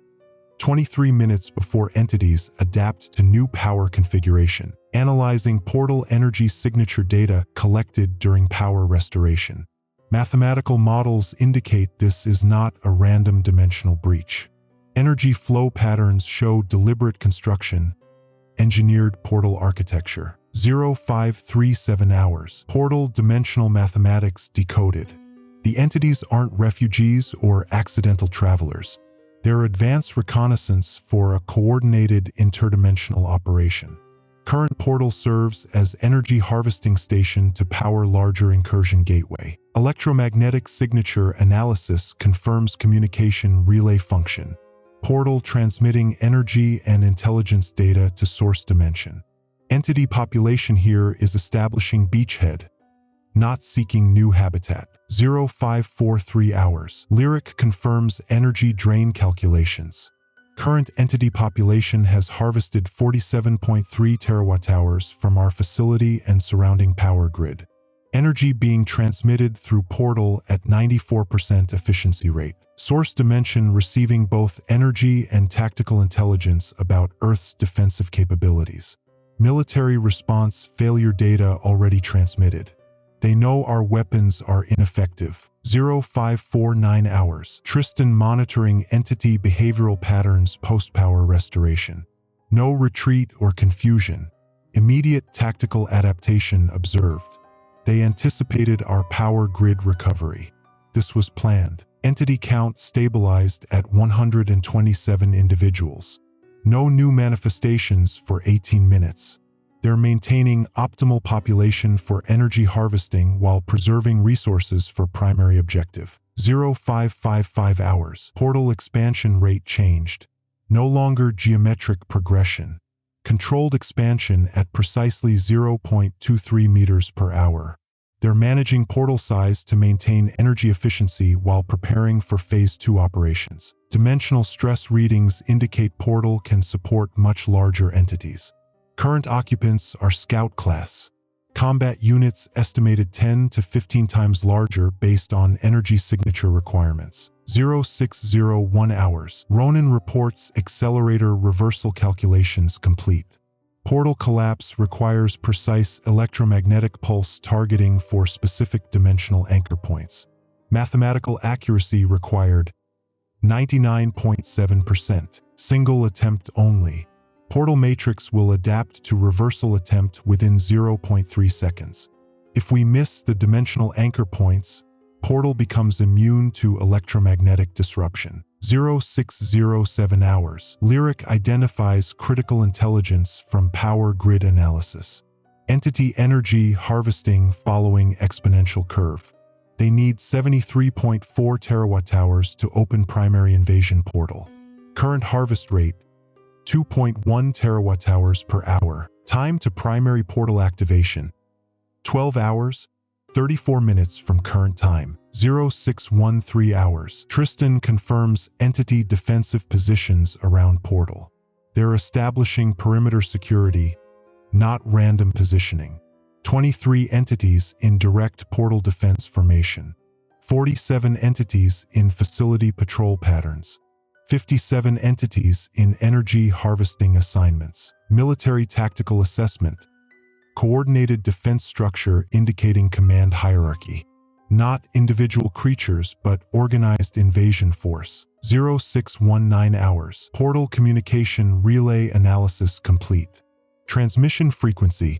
23 minutes before entities adapt to new power configuration. Analyzing portal energy signature data collected during power restoration. Mathematical models indicate this is not a random dimensional breach. Energy flow patterns show deliberate construction. Engineered portal architecture. 0537 hours. Portal dimensional mathematics decoded. The entities aren't refugees or accidental travelers. They're advanced reconnaissance for a coordinated interdimensional operation. Current portal serves as energy harvesting station to power larger incursion gateway. Electromagnetic signature analysis confirms communication relay function. Portal transmitting energy and intelligence data to source dimension. Entity population here is establishing beachhead, not seeking new habitat. 0543 hours. Lyric confirms energy drain calculations. Current entity population has harvested 47.3 terawatt-hours from our facility and surrounding power grid. Energy being transmitted through portal at 94% efficiency rate. Source dimension receiving both energy and tactical intelligence about Earth's defensive capabilities. Military response failure data already transmitted. They know our weapons are ineffective. 0549 hours. Tristan monitoring entity behavioral patterns post-power restoration. No retreat or confusion. Immediate tactical adaptation observed. They anticipated our power grid recovery. This was planned. Entity count stabilized at 127 individuals. No new manifestations for 18 minutes. They're maintaining optimal population for energy harvesting while preserving resources for primary objective. 0555 hours. Portal expansion rate changed. No longer geometric progression. Controlled expansion at precisely 0.23 meters per hour. They're managing portal size to maintain energy efficiency while preparing for Phase 2 operations. Dimensional stress readings indicate portal can support much larger entities. Current occupants are Scout class. Combat units estimated 10 to 15 times larger based on energy signature requirements. 0601 hours. Ronin reports accelerator reversal calculations complete. Portal collapse requires precise electromagnetic pulse targeting for specific dimensional anchor points. Mathematical accuracy required 99.7%. Single attempt only. Portal matrix will adapt to reversal attempt within 0.3 seconds. If we miss the dimensional anchor points, portal becomes immune to electromagnetic disruption. 0607 hours. Lyric identifies critical intelligence from power grid analysis. Entity energy harvesting following exponential curve. They need 73.4 terawatt-hours to open primary invasion portal. Current harvest rate 2.1 terawatt-hours per hour. Time to primary portal activation 12 hours, 34 minutes from current time. 0613 hours. Tristan confirms entity defensive positions around portal. They're establishing perimeter security, not random positioning. 23 entities in direct portal defense formation. 47 entities in facility patrol patterns. 57 entities in energy harvesting assignments. Military tactical assessment. Coordinated defense structure indicating command hierarchy. Not individual creatures, but organized invasion force. 0619 hours. Portal communication relay analysis complete. Transmission frequency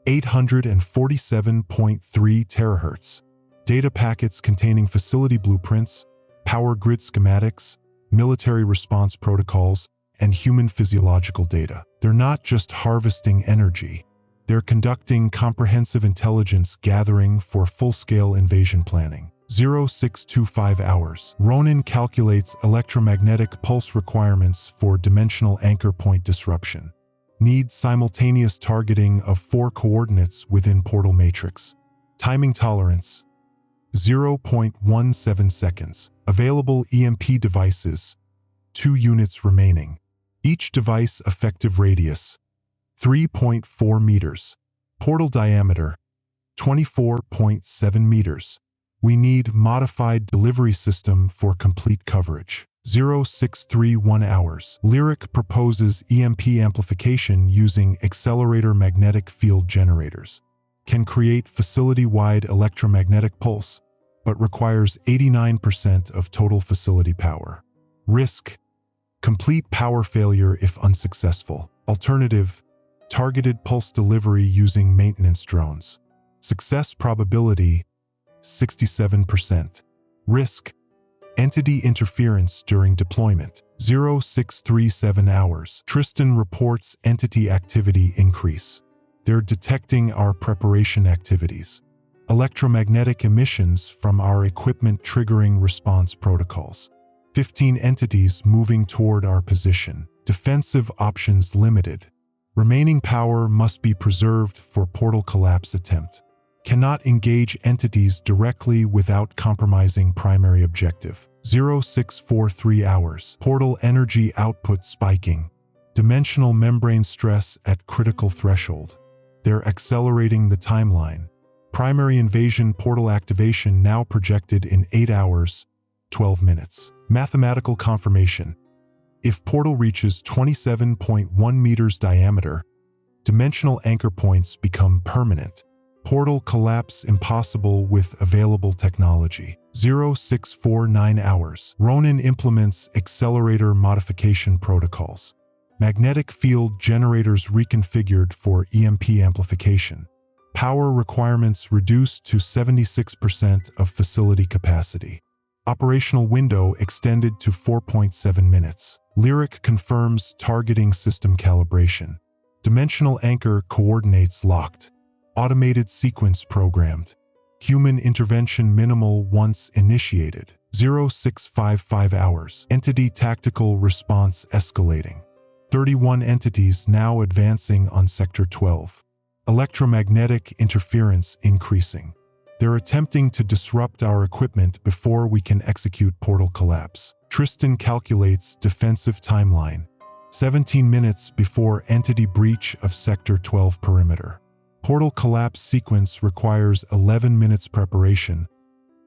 847.3 terahertz. Data packets containing facility blueprints, power grid schematics, military response protocols, and human physiological data. They're not just harvesting energy. They're conducting comprehensive intelligence gathering for full-scale invasion planning. 0625 hours. Ronin calculates electromagnetic pulse requirements for dimensional anchor point disruption. Needs simultaneous targeting of 4 coordinates within portal matrix. Timing tolerance 0.17 seconds. Available EMP devices 2 units remaining. Each device effective radius 3.4 meters. Portal diameter 24.7 meters. We need modified delivery system for complete coverage. 0631 hours. Lyric proposes EMP amplification using accelerator magnetic field generators. Can create facility-wide electromagnetic pulse, but requires 89% of total facility power. Risk: complete power failure if unsuccessful. Alternative: targeted pulse delivery using maintenance drones. Success probability 67%. Risk: entity interference during deployment. 0637 hours. Tristan reports entity activity increase. They're detecting our preparation activities. Electromagnetic emissions from our equipment triggering response protocols. 15 entities moving toward our position. Defensive options limited. Remaining power must be preserved for portal collapse attempt. Cannot engage entities directly without compromising primary objective. 0643 hours. Portal energy output spiking. Dimensional membrane stress at critical threshold. They're accelerating the timeline. Primary invasion portal activation now projected in 8 hours, 12 minutes. Mathematical confirmation. If portal reaches 27.1 meters diameter, dimensional anchor points become permanent. Portal collapse impossible with available technology. 0649 hours. Ronin implements accelerator modification protocols. Magnetic field generators reconfigured for EMP amplification. Power requirements reduced to 76% of facility capacity. Operational window extended to 4.7 minutes. Lyric confirms targeting system calibration. Dimensional anchor coordinates locked. Automated sequence programmed. Human intervention minimal once initiated. 0655 hours. Entity tactical response escalating. 31 entities now advancing on Sector 12. Electromagnetic interference increasing. They're attempting to disrupt our equipment before we can execute portal collapse. Tristan calculates defensive timeline. 17 minutes before entity breach of Sector 12 perimeter. Portal collapse sequence requires 11 minutes preparation,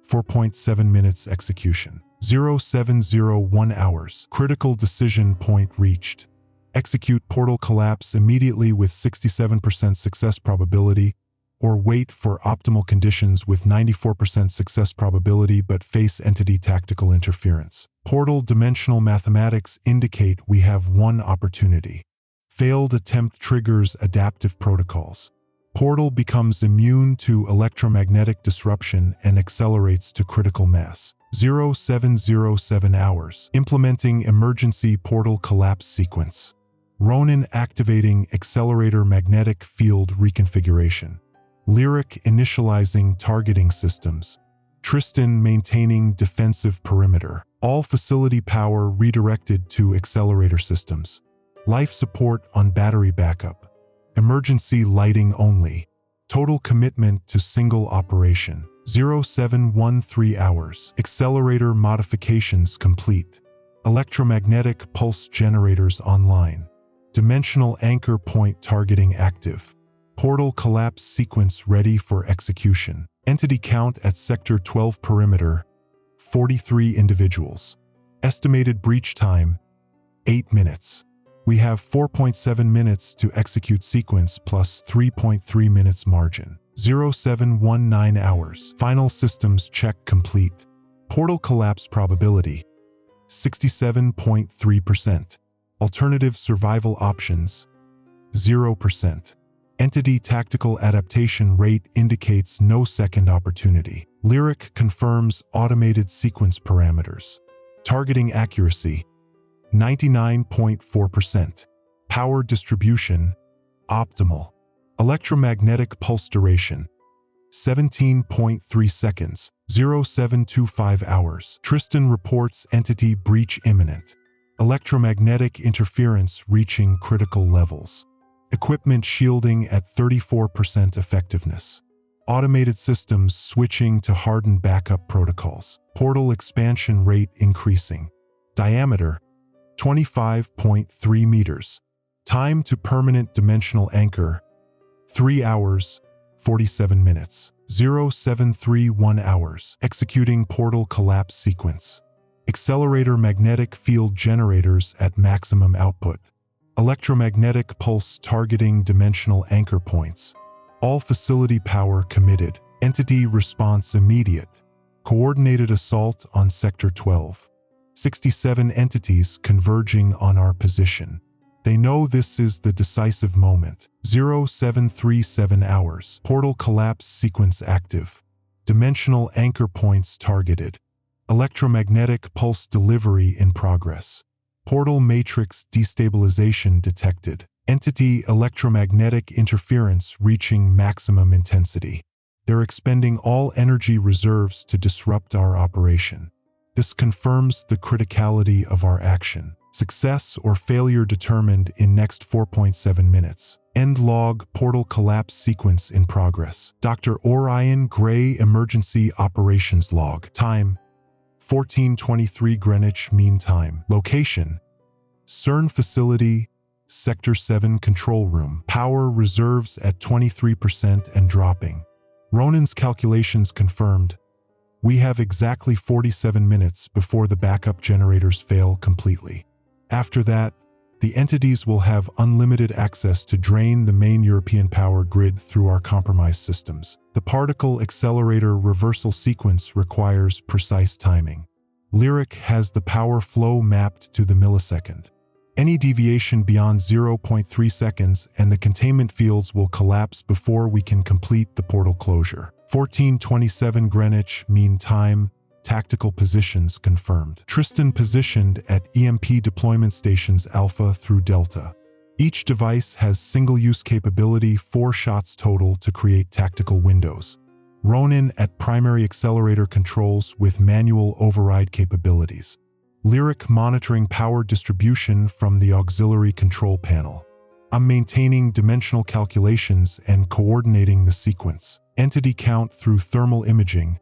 4.7 minutes execution. 0701 hours. Critical decision point reached. Execute portal collapse immediately with 67% success probability, or wait for optimal conditions with 94% success probability but face entity tactical interference. Portal dimensional mathematics indicate we have one opportunity. Failed attempt triggers adaptive protocols. Portal becomes immune to electromagnetic disruption and accelerates to critical mass. 0707 hours. Implementing emergency portal collapse sequence. Ronin activating accelerator magnetic field reconfiguration. Lyric initializing targeting systems. Tristan maintaining defensive perimeter. All facility power redirected to accelerator systems. Life support on battery backup. Emergency lighting only. Total commitment to single operation. 0713 hours. Accelerator modifications complete. Electromagnetic pulse generators online. Dimensional anchor point targeting active. Portal collapse sequence ready for execution. Entity count at Sector 12 perimeter, 43 individuals. Estimated breach time, 8 minutes. We have 4.7 minutes to execute sequence plus 3.3 minutes margin. 0719 hours. Final systems check complete. Portal collapse probability, 67.3%. Alternative survival options, 0%. Entity tactical adaptation rate indicates no second opportunity. Lyric confirms automated sequence parameters. Targeting accuracy, 99.4%. Power distribution, optimal. Electromagnetic pulse duration, 17.3 seconds. 0725 hours. Tristan reports entity breach imminent. Electromagnetic interference reaching critical levels. Equipment shielding at 34% effectiveness. Automated systems switching to hardened backup protocols. Portal expansion rate increasing. Diameter, 25.3 meters. Time to permanent dimensional anchor, 3 hours, 47 minutes. 0731 hours. Executing portal collapse sequence. Accelerator magnetic field generators at maximum output. Electromagnetic pulse targeting dimensional anchor points. All facility power committed. Entity response immediate. Coordinated assault on Sector 12. 67 entities converging on our position. They know this is the decisive moment. 0737 hours. Portal collapse sequence active. Dimensional anchor points targeted. Electromagnetic pulse delivery in progress. Portal matrix destabilization detected. Entity electromagnetic interference reaching maximum intensity. They're expending all energy reserves to disrupt our operation. This confirms the criticality of our action. Success or failure determined in next 4.7 minutes. End log portal collapse sequence in progress. Dr. Orion Gray emergency operations log. Time, 14:23 Greenwich Mean Time. Location, CERN facility, Sector 7 control room. Power reserves at 23% and dropping. Ronin's calculations confirmed. We have exactly 47 minutes before the backup generators fail completely. After that, The entities will have unlimited access to drain the main European power grid through our compromised systems. The particle accelerator reversal sequence requires precise timing. Lyric has the power flow mapped to the millisecond. Any deviation beyond 0.3 seconds and the containment fields will collapse before we can complete the portal closure. 14:27 Greenwich Mean Time. Tactical positions confirmed. Tristan positioned at EMP deployment stations Alpha through Delta. Each device has single-use capability, 4 shots total to create tactical windows. Ronin at primary accelerator controls with manual override capabilities. Lyric monitoring power distribution from the auxiliary control panel. I'm maintaining dimensional calculations and coordinating the sequence. Entity count through thermal imaging.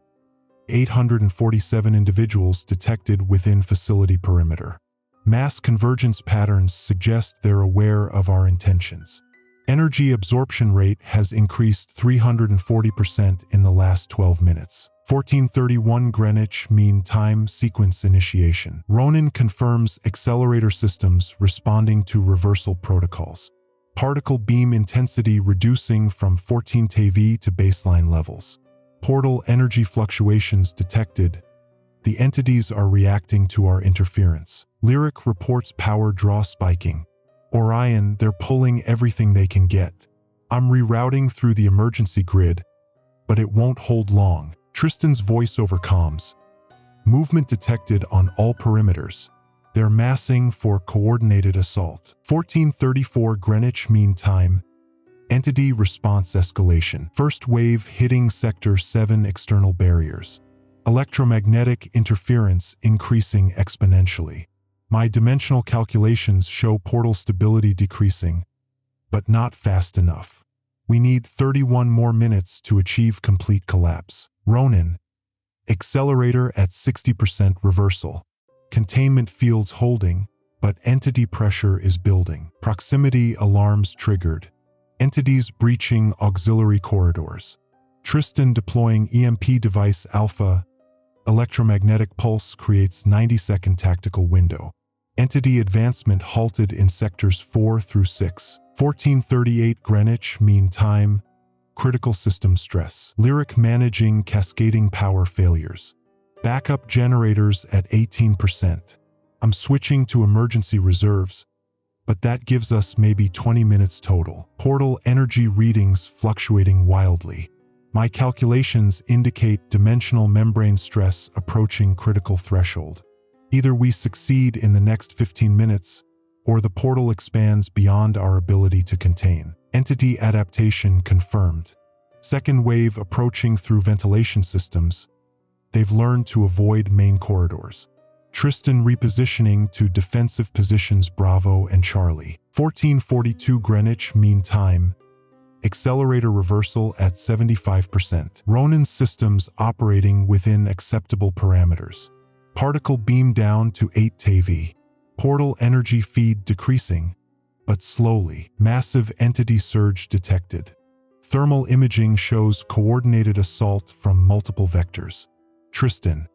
847 individuals detected within facility perimeter. Mass convergence patterns suggest they're aware of our intentions. Energy absorption rate has increased 340% in the last 12 minutes. 14:31 Greenwich Mean Time. Sequence initiation. Ronin confirms accelerator systems responding to reversal protocols. Particle beam intensity reducing from 14 TeV to baseline levels. Portal energy fluctuations detected. The entities are reacting to our interference. Lyric reports power draw spiking. Orion, they're pulling everything they can get. I'm rerouting through the emergency grid, but it won't hold long. Tristan's voice over comms. Movement detected on all perimeters. They're massing for coordinated assault. 14:34 Greenwich Mean Time. Entity response escalation. First wave hitting Sector 7 external barriers. Electromagnetic interference increasing exponentially. My dimensional calculations show portal stability decreasing, but not fast enough. We need 31 more minutes to achieve complete collapse. Ronin. Accelerator at 60% reversal. Containment fields holding, but entity pressure is building. Proximity alarms triggered. Entities breaching auxiliary corridors. Tristan deploying EMP device Alpha. Electromagnetic pulse creates 90-second tactical window. Entity advancement halted in sectors 4 through 6. 14:38 Greenwich Mean Time. Critical system stress. Lyric managing cascading power failures. Backup generators at 18%. I'm switching to emergency reserves, but that gives us maybe 20 minutes total. Portal energy readings fluctuating wildly. My calculations indicate dimensional membrane stress approaching critical threshold. Either we succeed in the next 15 minutes, or the portal expands beyond our ability to contain. Entity adaptation confirmed. Second wave approaching through ventilation systems. They've learned to avoid main corridors. Tristan repositioning to defensive positions Bravo and Charlie. 14:42 Greenwich Mean Time. Accelerator reversal at 75%. Ronin systems operating within acceptable parameters. Particle beam down to 8 TeV. Portal energy feed decreasing, but slowly. Massive entity surge detected. Thermal imaging shows coordinated assault from multiple vectors. Tristan.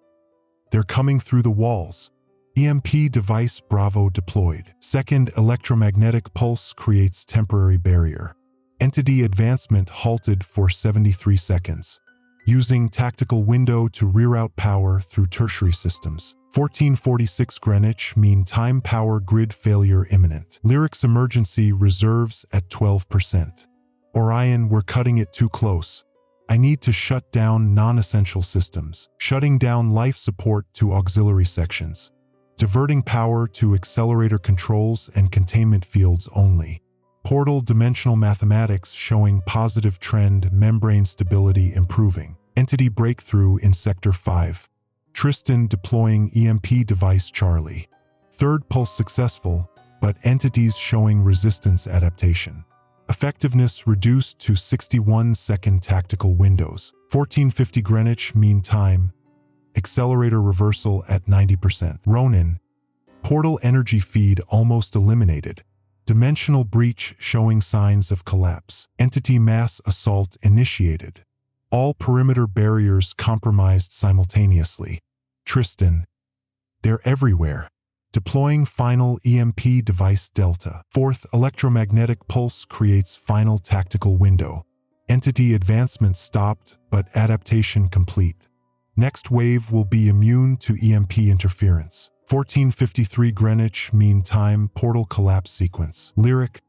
They're coming through the walls. EMP device Bravo deployed. Second electromagnetic pulse creates temporary barrier. Entity advancement halted for 73 seconds. Using tactical window to reroute power through tertiary systems. 14:46 Greenwich Mean Time. Power grid failure imminent. Lyric's emergency reserves at 12%. Orion, we're cutting it too close. I need to shut down non-essential systems. Shutting down life support to auxiliary sections. Diverting power to accelerator controls and containment fields only. Portal dimensional mathematics showing positive trend, membrane stability improving. Entity breakthrough in Sector 5. Tristan deploying EMP device Charlie. Third pulse successful, but entities showing resistance adaptation. Effectiveness reduced to 61-second tactical windows. 14:50 Greenwich Mean Time. Accelerator reversal at 90%. Ronin. Portal energy feed almost eliminated. Dimensional breach showing signs of collapse. Entity mass assault initiated. All perimeter barriers compromised simultaneously. Tristan. They're everywhere. Deploying final EMP device Delta. Fourth, electromagnetic pulse creates final tactical window. Entity advancement stopped, but adaptation complete. Next wave will be immune to EMP interference. 14:53 Greenwich Mean Time portal collapse sequence. Lyric,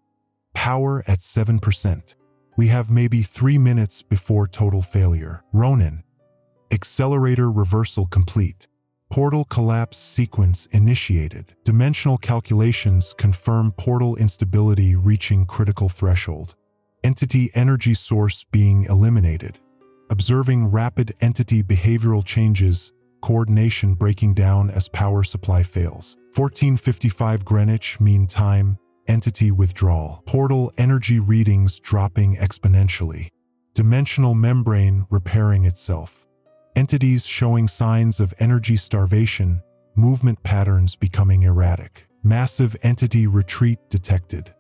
power at 7%. We have maybe 3 minutes before total failure. Ronin, accelerator reversal complete. Portal collapse sequence initiated. Dimensional calculations confirm portal instability reaching critical threshold. Entity energy source being eliminated. Observing rapid entity behavioral changes, coordination breaking down as power supply fails. 14:55 Greenwich Mean Time, entity withdrawal. Portal energy readings dropping exponentially. Dimensional membrane repairing itself. Entities showing signs of energy starvation, movement patterns becoming erratic. Massive entity retreat detected.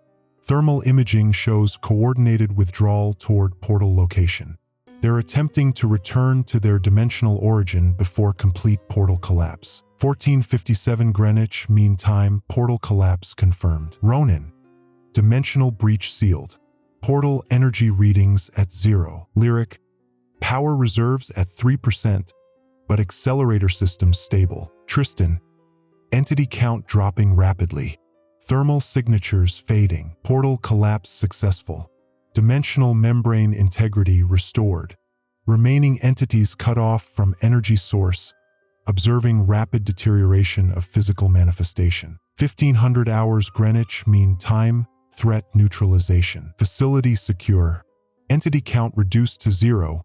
Thermal imaging shows coordinated withdrawal toward portal location. They're attempting to return to their dimensional origin before complete portal collapse. 14:57 Greenwich Mean Time portal collapse confirmed. Ronin, dimensional breach sealed. Portal energy readings at 0. Lyric, power reserves at 3%, but accelerator systems stable. Tristan, entity count dropping rapidly. Thermal signatures fading. Portal collapse successful. Dimensional membrane integrity restored. Remaining entities cut off from energy source, observing rapid deterioration of physical manifestation. 1500 hours Greenwich Mean Time, threat neutralization. Facility secure. Entity count reduced to 0.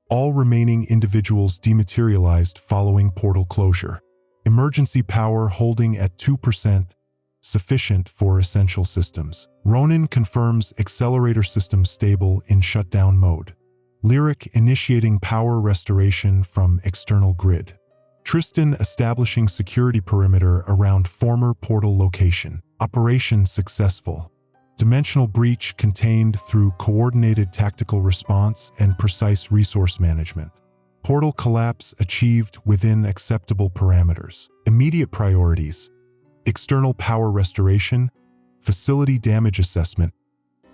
All remaining individuals dematerialized following portal closure. Emergency power holding at 2%, sufficient for essential systems. Ronin confirms accelerator system stable in shutdown mode. Lyric initiating power restoration from external grid. Tristan establishing security perimeter around former portal location. Operation successful. Dimensional breach contained through coordinated tactical response and precise resource management. Portal collapse achieved within acceptable parameters. Immediate priorities: external power restoration, facility damage assessment,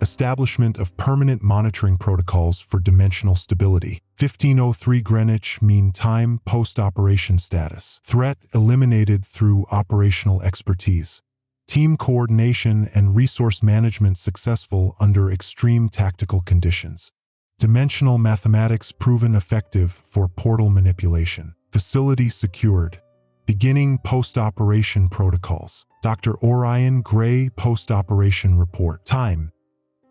establishment of permanent monitoring protocols for dimensional stability. 15:03 Greenwich Mean Time post-operation status. Threat eliminated through operational expertise. Team coordination and resource management successful under extreme tactical conditions. Dimensional mathematics proven effective for portal manipulation. Facility secured. Beginning post-operation protocols. Dr. Orion Gray post-operation report. Time: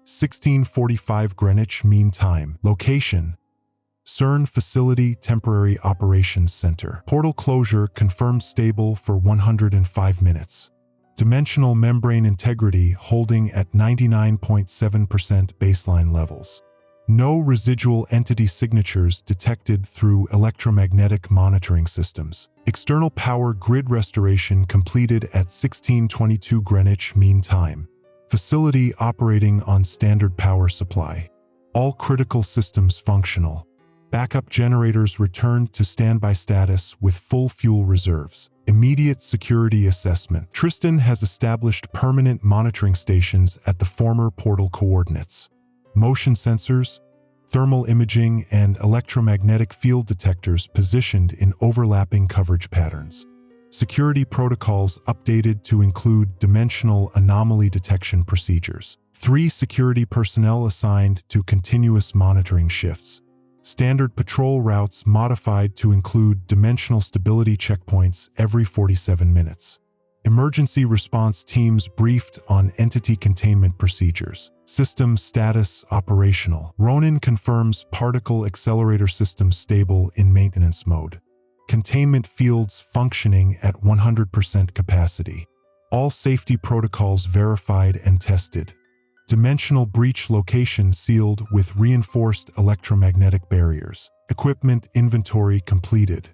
16:45 Greenwich Mean Time. Location: CERN Facility Temporary Operations Center. Portal closure confirmed stable for 105 minutes. Dimensional membrane integrity holding at 99.7% baseline levels. No residual entity signatures detected through electromagnetic monitoring systems. External power grid restoration completed at 16:22 Greenwich Mean Time. Facility operating on standard power supply. All critical systems functional. Backup generators returned to standby status with full fuel reserves. Immediate security assessment. Tristan has established permanent monitoring stations at the former portal coordinates. Motion sensors, thermal imaging, and electromagnetic field detectors positioned in overlapping coverage patterns. Security protocols updated to include dimensional anomaly detection procedures. 3 security personnel assigned to continuous monitoring shifts. Standard patrol routes modified to include dimensional stability checkpoints every 47 minutes. Emergency response teams briefed on entity containment procedures. System status operational. Ronin confirms particle accelerator system stable in maintenance mode. Containment fields functioning at 100% capacity. All safety protocols verified and tested. Dimensional breach location sealed with reinforced electromagnetic barriers. Equipment inventory completed.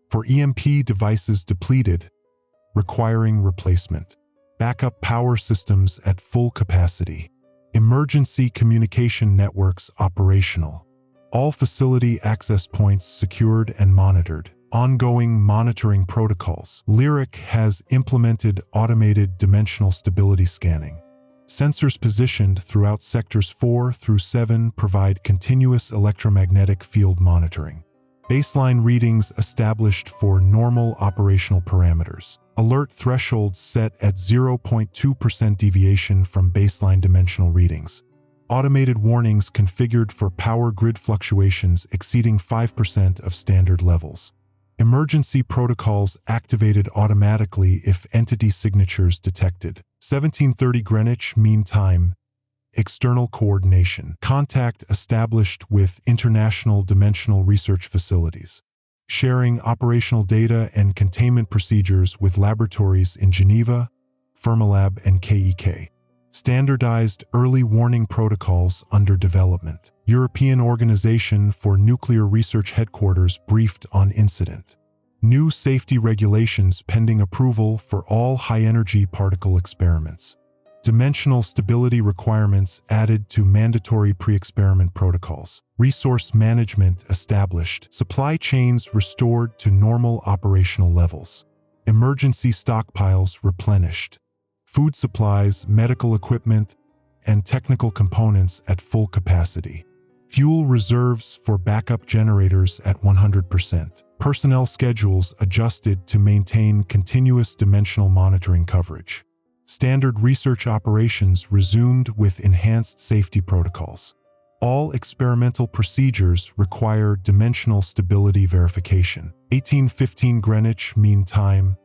For EMP devices depleted, requiring replacement. Backup power systems at full capacity. Emergency communication networks operational. All facility access points secured and monitored. Ongoing monitoring protocols. Lyric has implemented automated dimensional stability scanning. Sensors positioned throughout sectors 4 through 7 provide continuous electromagnetic field monitoring. Baseline readings established for normal operational parameters. Alert thresholds set at 0.2% deviation from baseline dimensional readings. Automated warnings configured for power grid fluctuations exceeding 5% of standard levels. Emergency protocols activated automatically if entity signatures detected. 1730 Greenwich Mean Time. External coordination. Contact established with international dimensional research facilities. Sharing operational data and containment procedures with laboratories in Geneva, Fermilab, and KEK. Standardized early warning protocols under development. European Organization for Nuclear Research Headquarters briefed on incident. New safety regulations pending approval for all high-energy particle experiments. Dimensional stability requirements added to mandatory pre-experiment protocols. Resource management established. Supply chains restored to normal operational levels. Emergency stockpiles replenished. Food supplies, medical equipment, and technical components at full capacity. Fuel reserves for backup generators at 100%. Personnel schedules adjusted to maintain continuous dimensional monitoring coverage. Standard research operations resumed with enhanced safety protocols. All experimental procedures require dimensional stability verification. 1815 Greenwich Mean Time.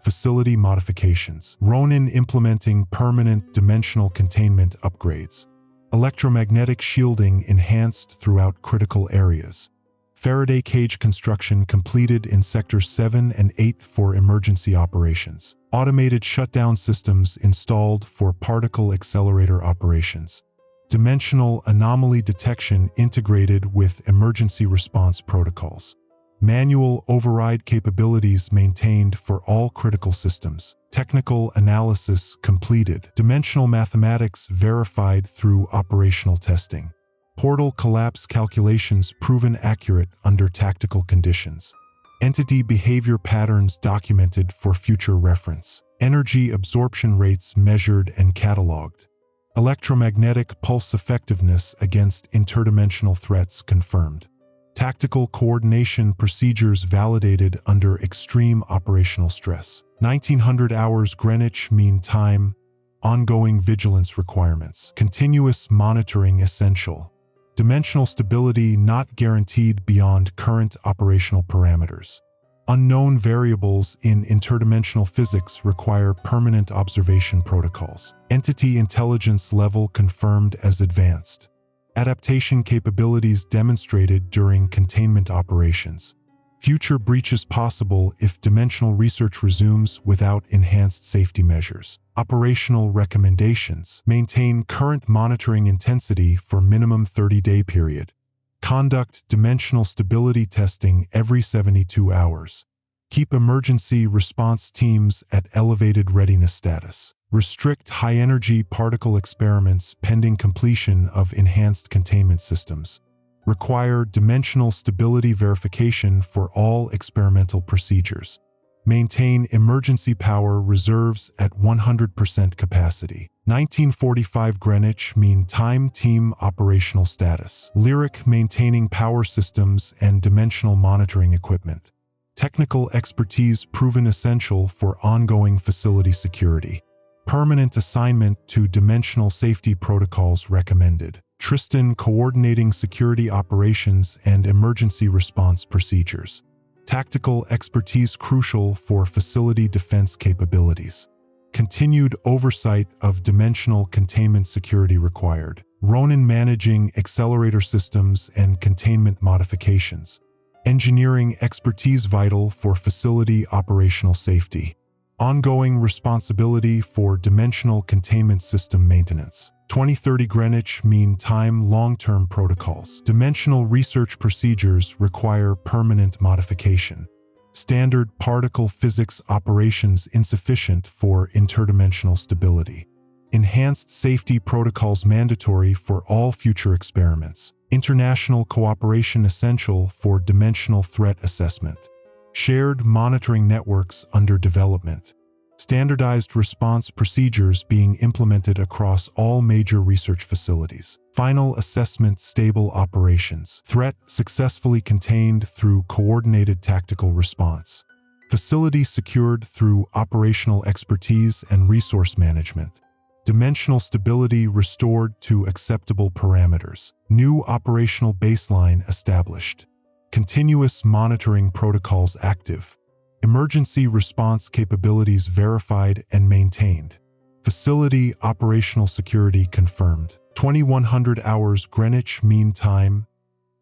Facility modifications. Ronin implementing permanent dimensional containment upgrades. Electromagnetic shielding enhanced throughout critical areas. Faraday cage construction completed in Sectors 7 and 8 for emergency operations. Automated shutdown systems installed for particle accelerator operations. Dimensional anomaly detection integrated with emergency response protocols. Manual override capabilities maintained for all critical systems. Technical analysis completed. Dimensional mathematics verified through operational testing. Portal collapse calculations proven accurate under tactical conditions. Entity behavior patterns documented for future reference. Energy absorption rates measured and cataloged. Electromagnetic pulse effectiveness against interdimensional threats confirmed. Tactical coordination procedures validated under extreme operational stress. 1900 hours Greenwich Mean Time. Ongoing vigilance requirements. Continuous monitoring essential. Dimensional stability not guaranteed beyond current operational parameters. Unknown variables in interdimensional physics require permanent observation protocols. Entity intelligence level confirmed as advanced. Adaptation capabilities demonstrated during containment operations. Future breaches possible if dimensional research resumes without enhanced safety measures. Operational recommendations. Maintain current monitoring intensity for minimum 30-day period. Conduct dimensional stability testing every 72 hours. Keep emergency response teams at elevated readiness status. Restrict high-energy particle experiments pending completion of enhanced containment systems. Require dimensional stability verification for all experimental procedures. Maintain emergency power reserves at 100% capacity. 1945 Greenwich Mean Time Team Operational Status. Lyric maintaining power systems and dimensional monitoring equipment. Technical expertise proven essential for ongoing facility security. Permanent assignment to dimensional safety protocols recommended. Tristan coordinating security operations and emergency response procedures. Tactical expertise crucial for facility defense capabilities. Continued oversight of dimensional containment security required. Ronin managing accelerator systems and containment modifications. Engineering expertise vital for facility operational safety. Ongoing responsibility for dimensional containment system maintenance. 2030 Greenwich Mean Time long-term protocols. Dimensional research procedures require permanent modification. Standard particle physics operations insufficient for interdimensional stability. Enhanced safety protocols mandatory for all future experiments. International cooperation essential for dimensional threat assessment. Shared monitoring networks under development. Standardized response procedures being implemented across all major research facilities. Final assessment: stable operations. Threat successfully contained through coordinated tactical response. Facility secured through operational expertise and resource management. Dimensional stability restored to acceptable parameters. New operational baseline established. Continuous monitoring protocols active. Emergency response capabilities verified and maintained. Facility operational security confirmed. 2100 hours Greenwich Mean Time.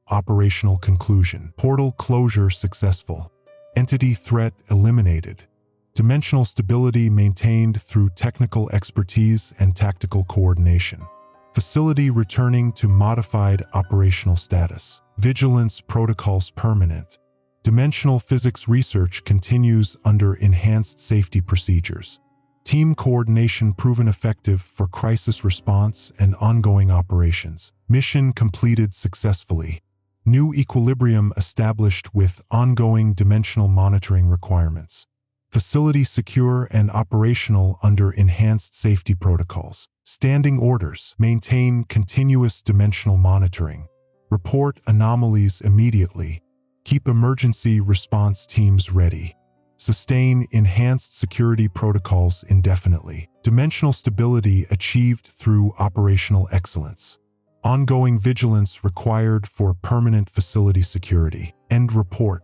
Operational conclusion. Portal closure successful. Entity threat eliminated. Dimensional stability maintained through technical expertise and tactical coordination. Facility returning to modified operational status. Vigilance protocols permanent. Dimensional physics research continues under enhanced safety procedures. Team coordination proven effective for crisis response and ongoing operations. Mission completed successfully. New equilibrium established with ongoing dimensional monitoring requirements. Facility secure and operational under enhanced safety protocols. Standing orders. Maintain continuous dimensional monitoring. Report anomalies immediately. Keep emergency response teams ready. Sustain enhanced security protocols indefinitely. Dimensional stability achieved through operational excellence. Ongoing vigilance required for permanent facility security. End report.